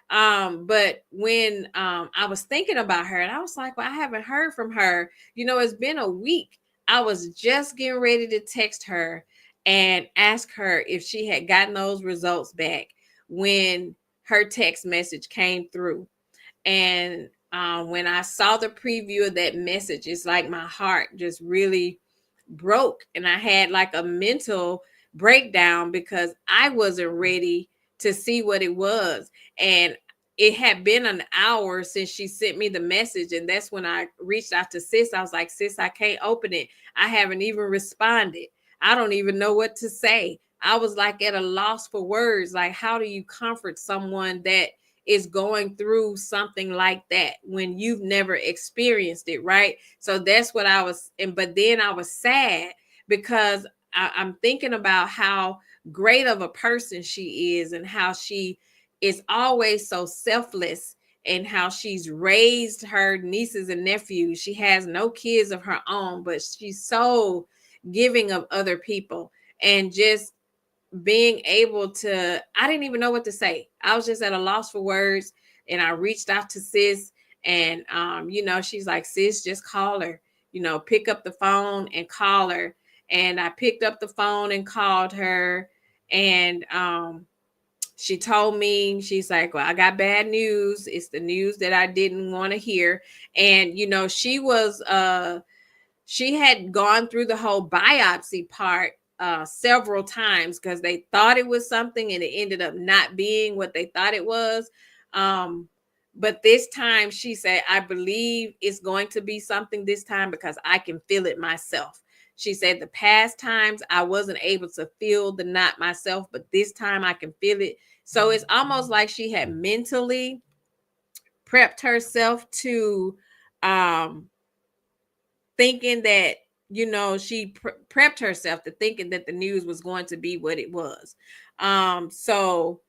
But when I was thinking about her, and I was like, well, I haven't heard from her. It's been a week. I was just getting ready to text her and ask her if she had gotten those results back when her text message came through. And when I saw the preview of that message, it's like my heart just really broke, and I had like a mental breakdown because I wasn't ready to see what it was. And it had been an hour since she sent me the message, and that's when I reached out to sis. I was like, sis, I can't open it. I haven't even responded. I don't even know what to say. I was like at a loss for words. Like, how do you comfort someone that is going through something like that when you've never experienced it, right? So that's what I was, but then I was sad because I'm thinking about how great of a person she is, and how she is always so selfless, and how she's raised her nieces and nephews. She has no kids of her own, but she's so giving of other people. And just being able to, I didn't even know what to say. I was just at a loss for words. And I reached out to sis, and she's like, sis, just call her, pick up the phone and call her. And I picked up the phone and called her. And she told me, she's like, well, I got bad news. It's the news that I didn't want to hear. And she had gone through the whole biopsy part several times, because they thought it was something and it ended up not being what they thought it was. But this time she said, I believe it's going to be something this time, because I can feel it myself. She said the past times I wasn't able to feel the knot myself, but this time I can feel it. So it's almost like she had mentally prepped herself to thinking that, she prepped herself to thinking that the news was going to be what it was. So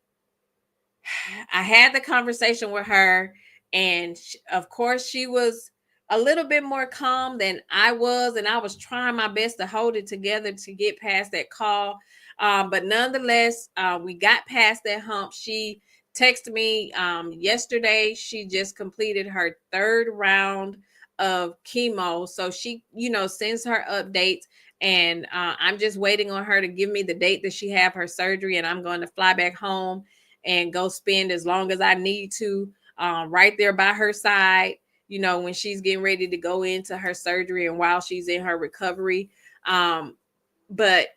I had the conversation with her, and of course she was a little bit more calm than I was, and I was trying my best to hold it together to get past that call. But nonetheless, we got past that hump. She texted me yesterday. She just completed her third round of chemo. So she, sends her updates. And I'm just waiting on her to give me the date that she have her surgery. And I'm going to fly back home and go spend as long as I need to right there by her side, when she's getting ready to go into her surgery and while she's in her recovery. But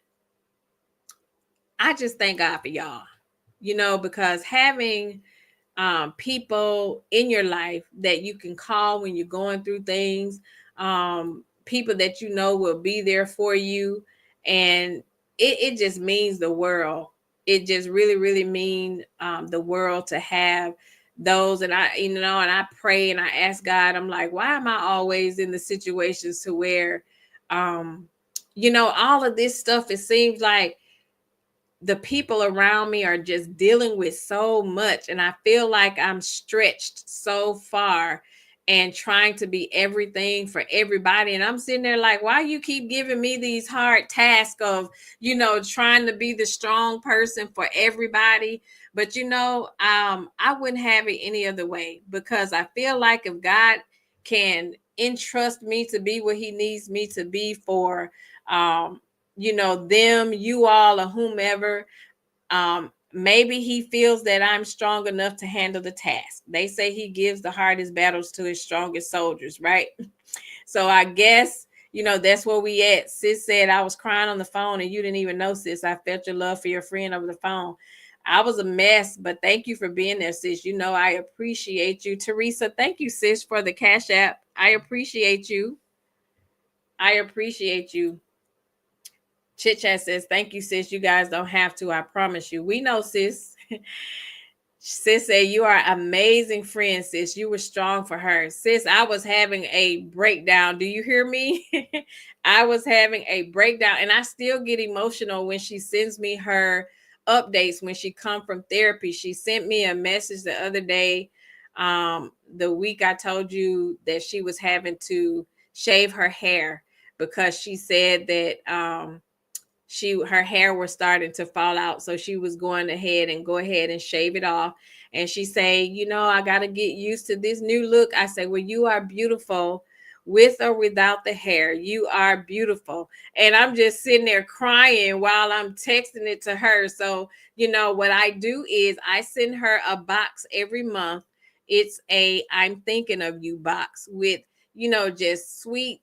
I just thank God for y'all, because having people in your life that you can call when you're going through things, people that will be there for you, and it just means the world. It just really, really mean the world to have those. And and I pray and I ask God, I'm like, why am I always in the situations to where, all of this stuff, it seems like the people around me are just dealing with so much, and I feel like I'm stretched so far and trying to be everything for everybody. And I'm sitting there like, why you keep giving me these hard tasks of trying to be the strong person for everybody? But I wouldn't have it any other way, because I feel like if God can entrust me to be what he needs me to be for them, you all, or whomever, maybe he feels that I'm strong enough to handle the task. They say he gives the hardest battles to his strongest soldiers, right? So I guess that's where we at. Sis said I was crying on the phone and you didn't even know, sis. I felt your love for your friend over the phone. I was a mess, but thank you for being there, sis. I appreciate you. Teresa, thank you, sis, for the Cash App. I appreciate you. I appreciate you. Chit Chat says, thank you, sis. You guys don't have to. I promise you. We know, sis. Sis said, you are amazing friend, sis. You were strong for her. Sis, I was having a breakdown. Do you hear me? I was having a breakdown, and I still get emotional when she sends me her updates when she come from therapy. She sent me a message the other day, the week I told you that she was having to shave her hair because she said that her hair was starting to fall out, so she was going ahead and shave it off. And she say, I got to get used to this new look. I say, well, you are beautiful with or without the hair. You are beautiful. And I'm just sitting there crying while I'm texting it to her. So what I do is I send her a box every month. It's a I'm thinking of you box with just sweet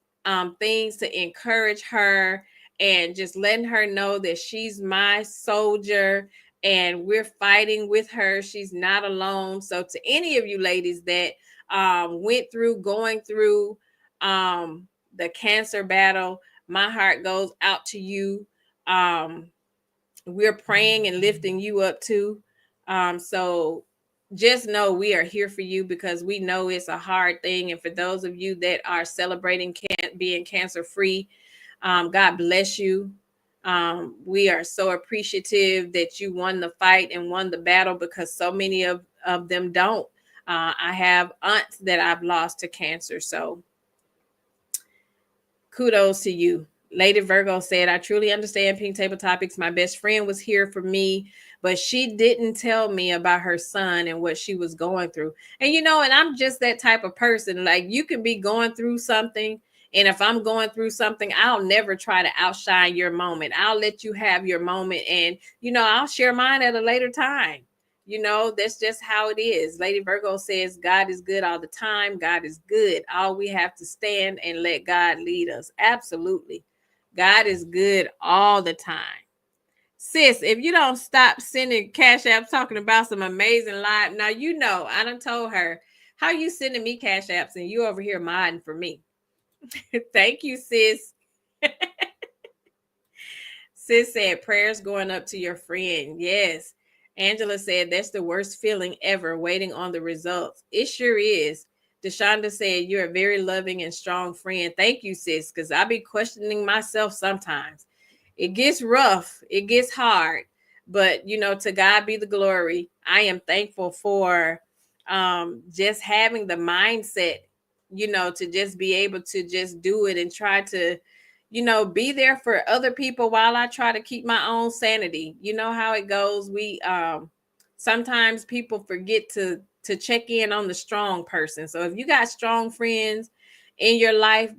things to encourage her, and just letting her know that she's my soldier and we're fighting with her. She's not alone. So to any of you ladies that going through the cancer battle, my heart goes out to you. We're praying and lifting you up too. So just know we are here for you, because we know it's a hard thing. And for those of you that are celebrating being cancer free, God bless you. We are so appreciative that you won the fight and won the battle, because so many of them don't. I have aunts that I've lost to cancer. So kudos to you. Lady Virgo said, I truly understand Pink Table Topics. My best friend was here for me, but she didn't tell me about her son and what she was going through. And and I'm just that type of person. Like, you can be going through something, and if I'm going through something, I'll never try to outshine your moment. I'll let you have your moment, and I'll share mine at a later time. That's just how it is. Lady Virgo says, God is good all the time. God is good. All we have to stand and let God lead us. Absolutely. God is good all the time. Sis, if you don't stop sending Cash Apps talking about some amazing live, now I done told her, how you sending me Cash Apps and you over here modding for me? Thank you, sis. Sis said, prayers going up to your friend. Yes. Angela said, that's the worst feeling ever, waiting on the results. It sure is. Deshonda said, you're a very loving and strong friend. Thank you, sis, because I be questioning myself sometimes. It gets rough. It gets hard. But, to God be the glory. I am thankful for just having the mindset, to just be able to just do it and try to be there for other people while I try to keep my own sanity. You know how it goes. sometimes people forget to check in on the strong person. So if you got strong friends in your life,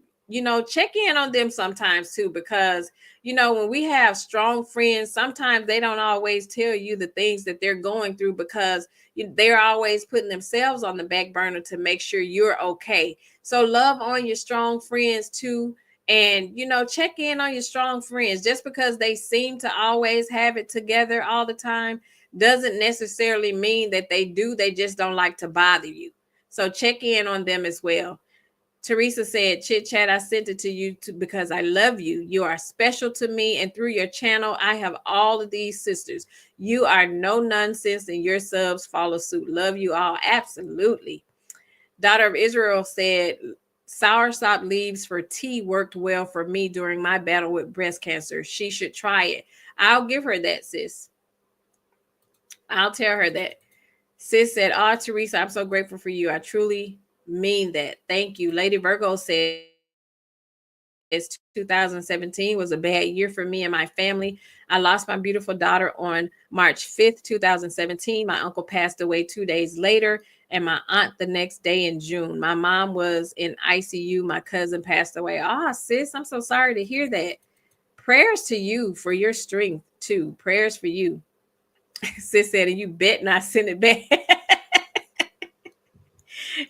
check in on them sometimes too, because when we have strong friends, sometimes they don't always tell you the things that they're going through, because they're always putting themselves on the back burner to make sure you're okay. So love on your strong friends too. And check in on your strong friends. Just because they seem to always have it together all the time doesn't necessarily mean that they do. They just don't like to bother you. So check in on them as well. Teresa said, Chit Chat, I sent it to you because I love you. You are special to me. And through your channel, I have all of these sisters. You are no nonsense, and your subs follow suit. Love you all. Absolutely. Daughter of Israel said, soursop leaves for tea worked well for me during my battle with breast cancer. She should try it. I'll give her that, sis. I'll tell her that. Sis said, Teresa, I'm so grateful for you. I truly mean that. Thank you. Lady Virgo says 2017 was a bad year for me and my family. I lost my beautiful daughter on March 5th, 2017. My uncle passed away 2 days later, and my aunt the next day in June. My mom was in ICU. My cousin passed away. Sis, I'm so sorry to hear that. Prayers to you for your strength too. Prayers for you. Sis said, and you bet not send it back.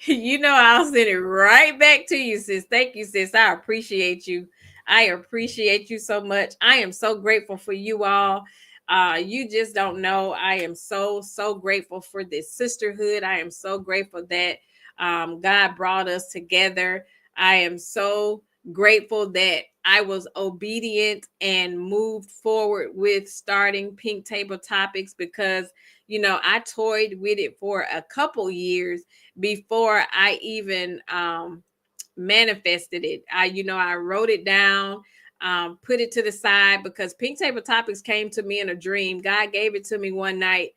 I'll send it right back to you, sis. Thank you, sis. I appreciate you. I appreciate you so much. I am so grateful for you all. You just don't know. I am so grateful for this sisterhood. I am so grateful that God brought us together. I am so grateful that I was obedient and moved forward with starting Pink Table Topics, because I toyed with it for a couple years before I even manifested it. I wrote it down, put it to the side, because Pink Table Topics came to me in a dream. God gave it to me one night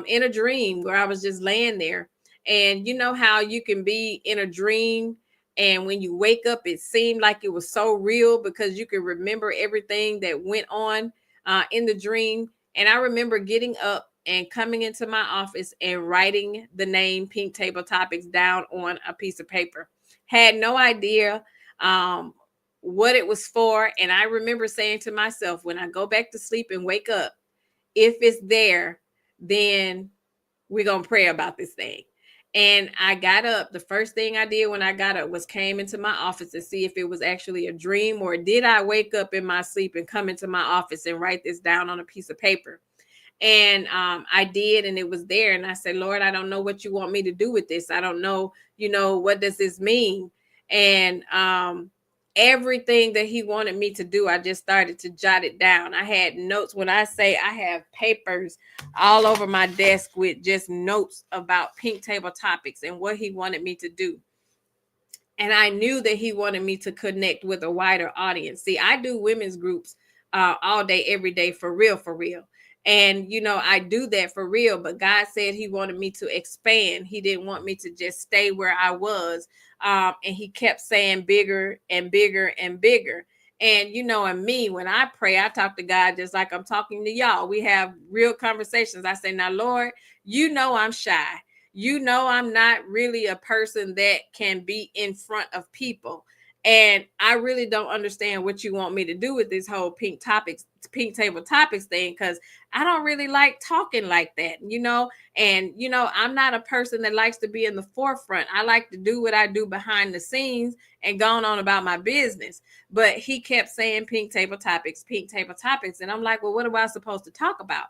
in a dream where I was just laying there. And you know how you can be in a dream, and when you wake up, it seemed like it was so real because you can remember everything that went on in the dream. And I remember getting up and coming into my office and writing the name Pink Table Topics down on a piece of paper. Had no idea what it was for. And I remember saying to myself, when I go back to sleep and wake up, if it's there, then we're going to pray about this thing. And I got up. The first thing I did when I got up was came into my office to see if it was actually a dream, or did I wake up in my sleep and come into my office and write this down on a piece of paper. And I did, and it was there. And I said, Lord, I don't know what you want me to do with this. I don't know, what does this mean? And everything that he wanted me to do, I just started to jot it down. I had notes. When I say I have papers all over my desk with just notes about Pink Table Topics and what he wanted me to do. And I knew that he wanted me to connect with a wider audience. See, I do women's groups all day, every day, for real, for real. And, I do that for real. But God said he wanted me to expand. He didn't want me to just stay where I was. And he kept saying bigger and bigger and bigger. And, and me, when I pray, I talk to God just like I'm talking to y'all. We have real conversations. I say, now, Lord, I'm shy. I'm not really a person that can be in front of people. And I really don't understand what you want me to do with this whole Pink Table Topics thing, because I don't really like talking like that, and, I'm not a person that likes to be in the forefront. I like to do what I do behind the scenes and going on about my business. But he kept saying Pink Table Topics. And I'm like, well, what am I supposed to talk about?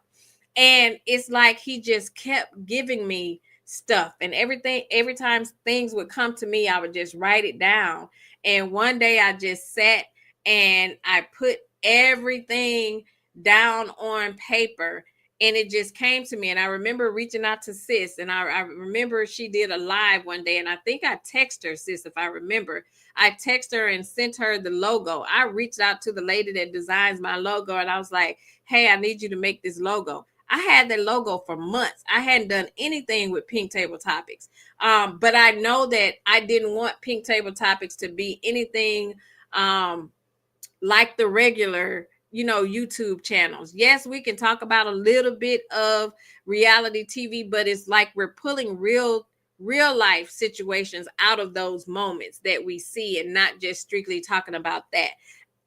And it's like he just kept giving me stuff, and every time things would come to me, I would just write it down. And one day I just sat and I put everything down on paper, and it just came to me. And I remember reaching out to sis, and I remember she did a live one day, and I think I texted her, sis, if I remember. I texted her and sent her the logo. I reached out to the lady that designs my logo, and I was like, hey, I need you to make this logo. I had that logo for months. I hadn't done anything with Pink Table Topics. But I know that I didn't want Pink Table Topics to be anything like the regular, YouTube channels. Yes, we can talk about a little bit of reality TV, but it's like we're pulling real life situations out of those moments that we see and not just strictly talking about that.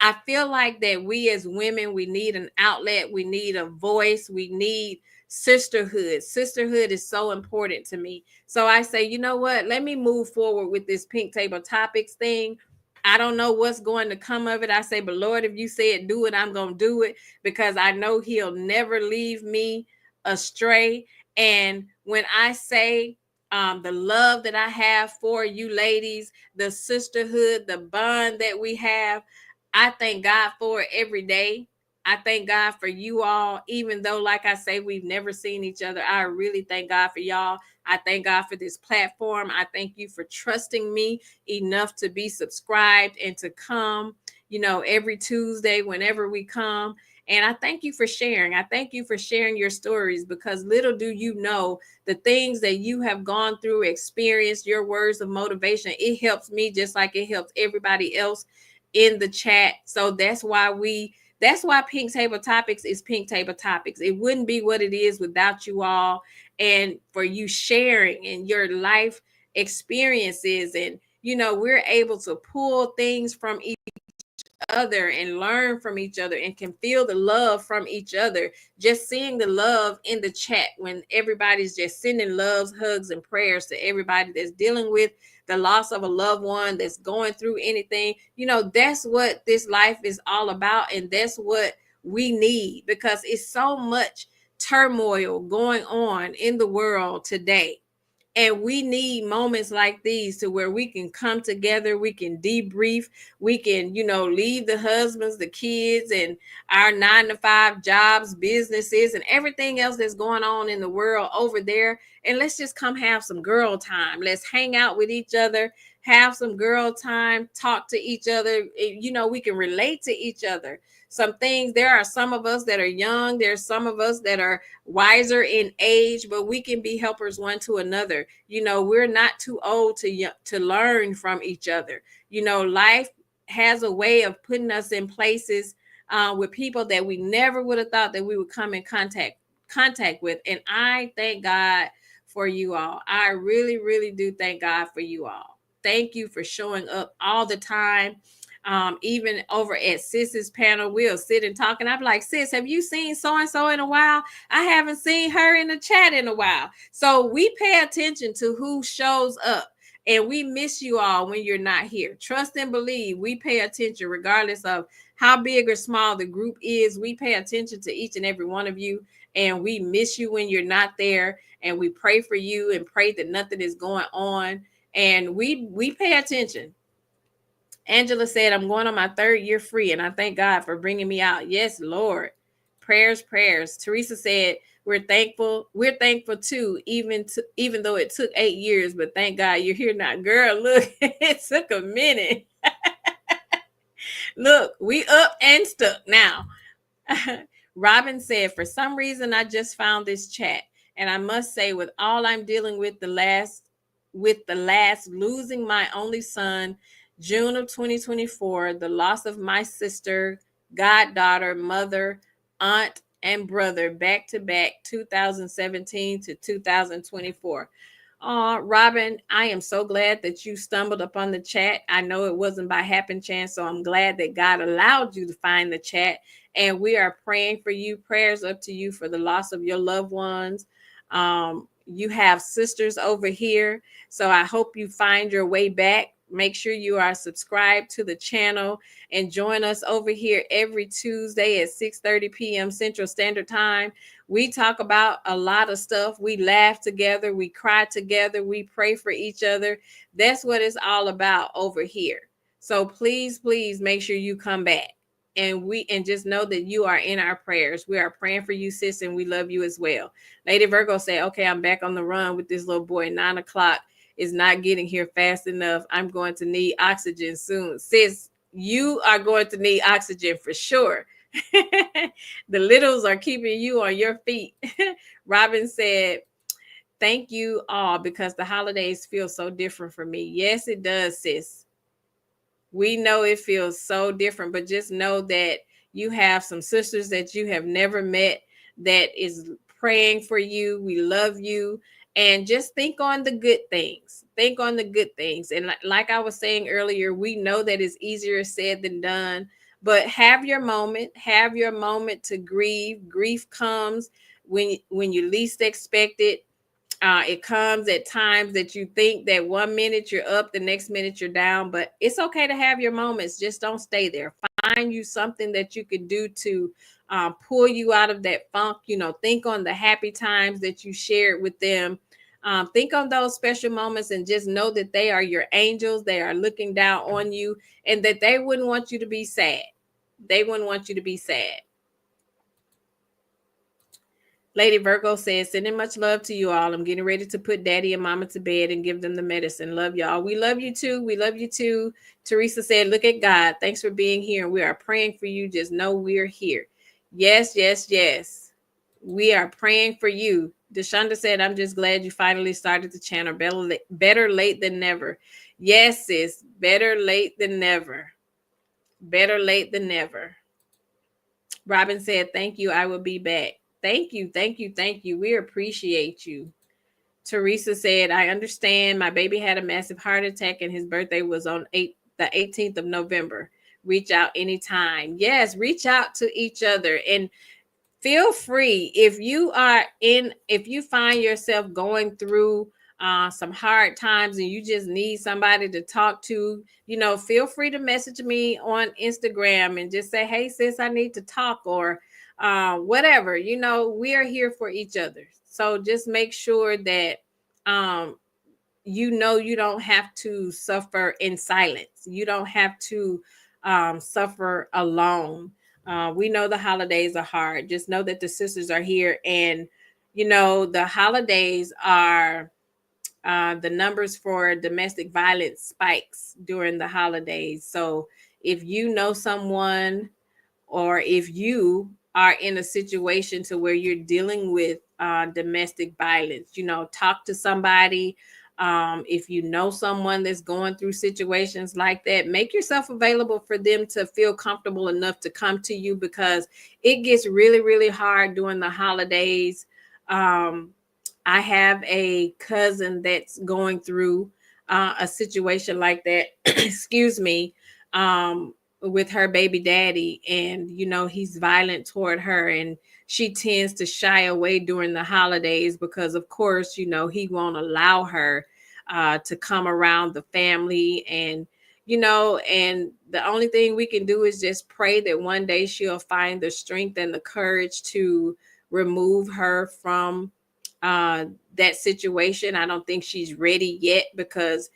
I feel like that we as women, we need an outlet, we need a voice, we need sisterhood. Sisterhood is so important to me. So I say, you know what? Let me move forward with this Pink Table Topics thing. I don't know what's going to come of it. I say, but Lord, if you said do it, I'm going to do it because I know He'll never leave me astray. And when I say the love that I have for you ladies, the sisterhood, the bond that we have, I thank God for it every day. I thank God for you all, even though, like I say, we've never seen each other. I really thank God for y'all. I thank God for this platform. I thank you for trusting me enough to be subscribed and to come, every Tuesday whenever we come. And I thank you for sharing. I thank you for sharing your stories because little do you know the things that you have gone through, experienced, your words of motivation. It helps me just like it helps everybody else in the chat. So that's why Pink Table Topics is Pink Table Topics. It wouldn't be what it is without you all and for you sharing and your life experiences. And, we're able to pull things from each other and learn from each other and can feel the love from each other. Just seeing the love in the chat when everybody's just sending loves, hugs, and prayers to everybody that's dealing with the loss of a loved one, that's going through anything. That's what this life is all about. And that's what we need because it's so much turmoil going on in the world today. And we need moments like these to where we can come together, we can debrief, we can, leave the husbands, the kids, and our 9-to-5 jobs, businesses, and everything else that's going on in the world over there. And let's just come have some girl time. Let's hang out with each other, have some girl time, talk to each other. We can relate to each other. Some things, there are some of us that are young, there's some of us that are wiser in age, but we can be helpers one to another. We're not too old to learn from each other. Life has a way of putting us in places with people that we never would have thought that we would come in contact with. And I thank God for you all. I really, really do thank God for you all. Thank you for showing up all the time. Even over at Sis's panel, we'll sit and talk, and I'm like, Sis, have you seen so-and-so in a while? I haven't seen her in the chat in a while. So we pay attention to who shows up, and we miss you all when you're not here. Trust and believe, we pay attention regardless of how big or small the group is. We pay attention to each and every one of you, and we miss you when you're not there, and we pray for you and pray that nothing is going on, and we pay attention. Angela said, I'm going on my 3rd year free, and I thank God for bringing me out. Yes, Lord. Prayers. Teresa said, we're thankful too, even though it took 8 years, but thank God you're here now. Girl, look, it took a minute. Look, we up and stuck now. Robin said, for some reason, I just found this chat, and I must say, with all I'm dealing with the last losing my only son, June of 2024, the loss of my sister, goddaughter, mother, aunt, and brother back to back, 2017 to 2024. Robin, I am so glad that you stumbled upon the chat. I know it wasn't by happen chance, so I'm glad that God allowed you to find the chat. And we are praying for you. Prayers up to you for the loss of your loved ones. You have sisters over here, so I hope you find your way back. Make sure you are subscribed to the channel and join us over here every Tuesday at 6:30 p.m. Central Standard Time. We talk about a lot of stuff. We laugh together. We cry together. We pray for each other. That's what it's all about over here. So please, please make sure you come back. And just know that you are in our prayers. We are praying for you, sis, and we love you as well. Lady Virgo said, okay, I'm back on the run with this little boy. 9 o'clock is not getting here fast enough. I'm going to need oxygen soon. Sis, you are going to need oxygen for sure. The littles are keeping you on your feet. Robin said, thank you all because the holidays feel so different for me. Yes, it does, sis. We know it feels so different, but just know that You have some sisters that you have never met that is praying for you. We love you. And just think on the good things. Think on the good things. And like I was saying earlier, we know that it's easier said than done, but have your moment. Have your moment to grieve. Grief comes when you least expect it. It comes at times that you think that 1 minute you're up, the next minute you're down, but it's okay to have your moments. Just don't stay there. Find you something that you can do to pull you out of that funk. Think on the happy times that you shared with them. Think on those special moments and just know that they are your angels. They are looking down on you and that they wouldn't want you to be sad. They wouldn't want you to be sad. Lady Virgo says, sending much love to you all. I'm getting ready to put daddy and mama to bed and give them the medicine. Love y'all. We love you too. We love you too. Teresa said, look at God. Thanks for being here. And we are praying for you. Just know we're here. Yes, yes, yes. We are praying for you. Deshonda said, I'm just glad you finally started the channel. Better late than never. Yes, sis. Better late than never. Better late than never. Robin said, thank you. I will be back. Thank you. Thank you. Thank you. We appreciate you. Teresa said, I understand. My baby had a massive heart attack and his birthday was on the 18th of November. Reach out anytime. Yes, reach out to each other and feel free. If you find yourself going through some hard times and you just need somebody to talk to, feel free to message me on Instagram and just say, hey sis, I need to talk, or whatever. We are here for each other. So just make sure that you don't have to suffer in silence. You don't have to suffer alone. We know the holidays are hard. Just know that the sisters are here, and the holidays are the numbers for domestic violence spikes during the holidays. So if you know someone, or if you are in a situation to where you're dealing with domestic violence, talk to somebody. If you know someone that's going through situations like that, make yourself available for them to feel comfortable enough to come to you, because it gets really, really hard during the holidays. I have a cousin that's going through a situation like that, excuse me, with her baby daddy, and he's violent toward her, and she tends to shy away during the holidays because of course he won't allow her to come around the family, and and the only thing we can do is just pray that one day she'll find the strength and the courage to remove her from that situation. I don't think she's ready yet, because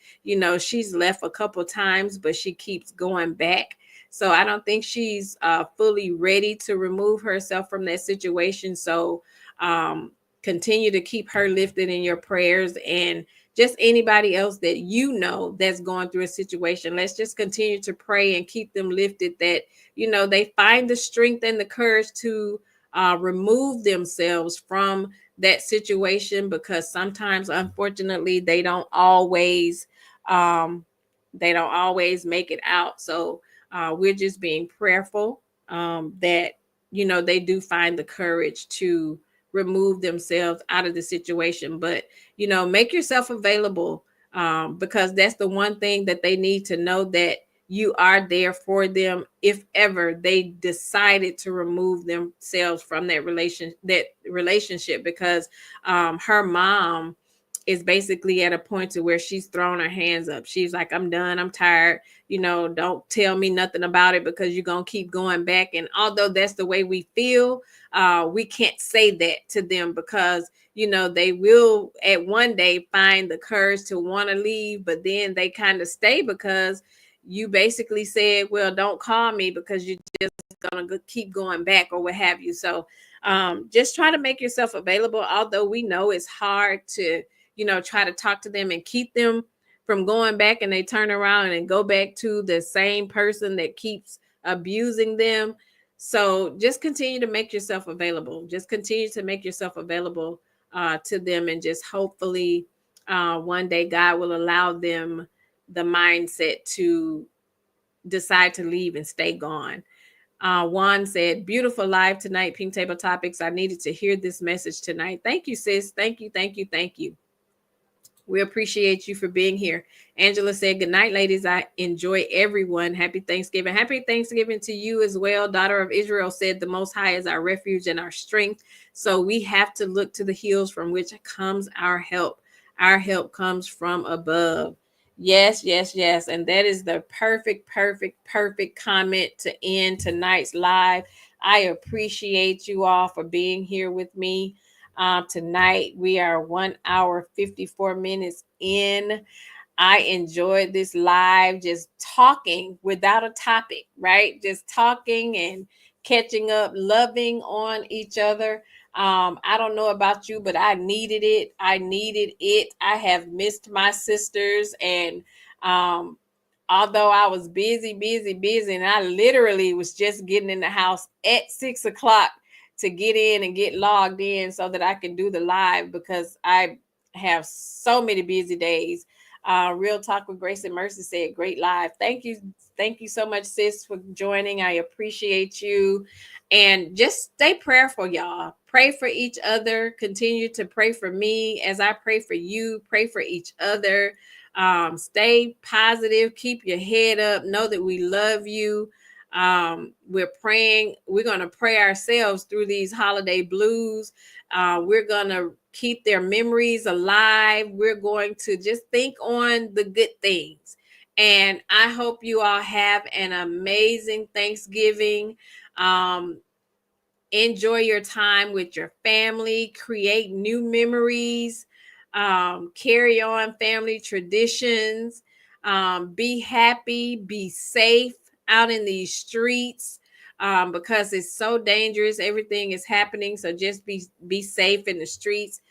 she's left a couple times but she keeps going back. So I don't think she's fully ready to remove herself from that situation. So continue to keep her lifted in your prayers, and just anybody else that that's going through a situation. Let's just continue to pray and keep them lifted, that they find the strength and the courage to remove themselves from that situation, because sometimes unfortunately they don't always make it out. So we're just being prayerful that they do find the courage to remove themselves out of the situation. But make yourself available, because that's the one thing that they need to know, that you are there for them if ever they decided to remove themselves from that relationship, because her mom is basically at a point to where she's thrown her hands up. She's like, I'm done. I'm tired. Don't tell me nothing about it, because you're going to keep going back. And although that's the way we feel, we can't say that to them, because they will at one day find the courage to want to leave, but then they kind of stay because you basically said, well, don't call me because you're just going to keep going back or what have you. So just try to make yourself available, although we know it's hard to try to talk to them and keep them from going back, and they turn around and go back to the same person that keeps abusing them. So just continue to make yourself available. Just continue to make yourself available to them, and just hopefully one day God will allow them the mindset to decide to leave and stay gone. Juan said, beautiful live tonight, Pink Table Topics. I needed to hear this message tonight. Thank you, sis. Thank you, thank you, thank you. We appreciate you for being here. Angela said, good night, ladies. I enjoy everyone. Happy Thanksgiving. Happy Thanksgiving to you as well. Daughter of Israel said, the Most High is our refuge and our strength. So we have to look to the hills from which comes our help. Our help comes from above. Yes, yes, yes. And that is the perfect comment to end tonight's live. I appreciate you all for being here with me. Tonight we are 1 hour 54 minutes in. I enjoyed this live, just talking without a topic, right? Just talking and catching up, loving on each other. I don't know about you, but I needed it. I have missed my sisters, and although I was busy, and I literally was just getting in the house at 6 o'clock to get in and get logged in so that I can do the live, because I have so many busy days. Real Talk with Grace and Mercy said, great live. Thank you. Thank you so much, sis, for joining. I appreciate you. And just stay prayerful, y'all. Pray for each other. Continue to pray for me as I pray for you. Pray for each other. Stay positive. Keep your head up. Know that we love you. We're praying. We're going to pray ourselves through these holiday blues. We're going to keep their memories alive. We're going to just think on the good things. And I hope you all have an amazing Thanksgiving. Enjoy your time with your family. Create new memories. Carry on family traditions. Be happy. Be safe out in these streets, because it's so dangerous. Everything is happening. So just be safe in the streets.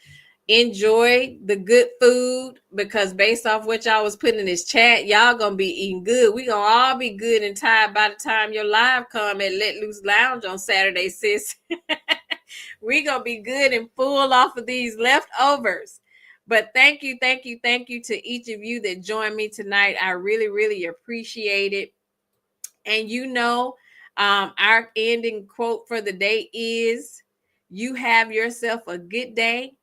Enjoy the good food, because based off what y'all was putting in this chat, y'all gonna be eating good. We gonna all be good and tired by the time your live come at Let Loose Lounge on Saturday, sis. We gonna be good and full off of these leftovers. But thank you to each of you that joined me tonight. I really appreciate it. And our ending quote for the day is, you have yourself a good day.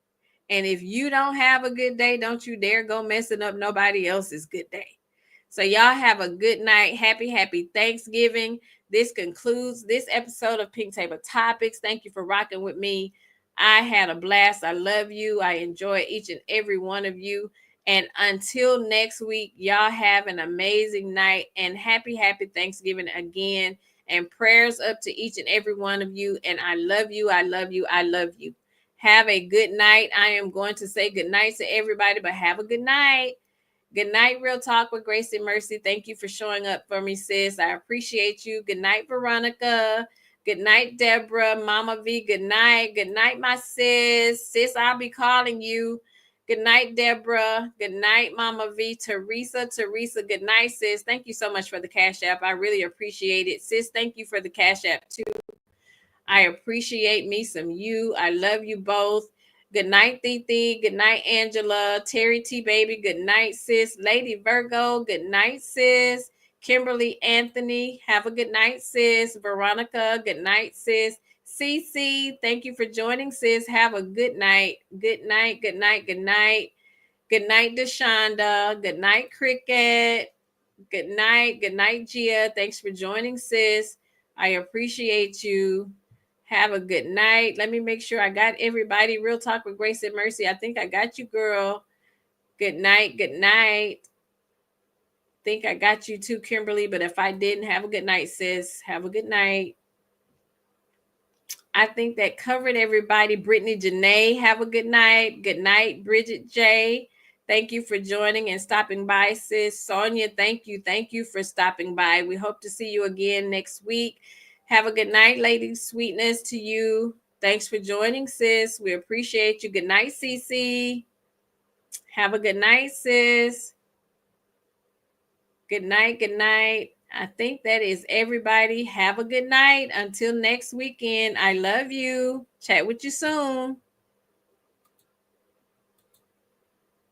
And if you don't have a good day, don't you dare go messing up nobody else's good day. So y'all have a good night. Happy Thanksgiving. This concludes this episode of Pink Table Topics. Thank you for rocking with me. I had a blast. I love you. I enjoy each and every one of you. And until next week, y'all have an amazing night, and happy Thanksgiving again. And prayers up to each and every one of you. And I love you. I love you. I love you. Have a good night. I am going to say good night to everybody, but have a good night. Good night, Real Talk with Grace and Mercy. Thank you for showing up for me, sis. I appreciate you. Good night, Veronica. Good night, Deborah. Mama V, good night. Good night, my sis. Sis, I'll be calling you. Good night, Deborah. Good night, Mama V. Teresa, good night, sis. Thank you so much for the Cash App. I really appreciate it. Sis, thank you for the Cash App, too. I appreciate me some you. I love you both. Good night, Titi. Good night, Angela. Terry T. Baby. Good night, sis. Lady Virgo. Good night, sis. Kimberly Anthony. Have a good night, sis. Veronica. Good night, sis. Cece. Thank you for joining, sis. Have a good night. Good night. Good night. Good night. Good night, Deshonda. Good night, Cricket. Good night. Good night, Gia. Thanks for joining, sis. I appreciate you. Have a good night. Let me make sure I got everybody. Real Talk with Grace and Mercy. I think I got you, girl. Good night. Good night. Think I got you too, Kimberly. But if I didn't, have a good night, sis. Have a good night. I think that covered everybody. Brittany Janae, have a good night. Good night, Bridget J. Thank you for joining and stopping by, sis. Sonia, thank you. Thank you for stopping by. We hope to see you again next week. Have a good night, Lady Sweetness, to you. Thanks for joining, sis. We appreciate you. Good night, Cece. Have a good night, sis. Good night. Good night. I think that is everybody. Have a good night. Until next weekend. I love you. Chat with you soon.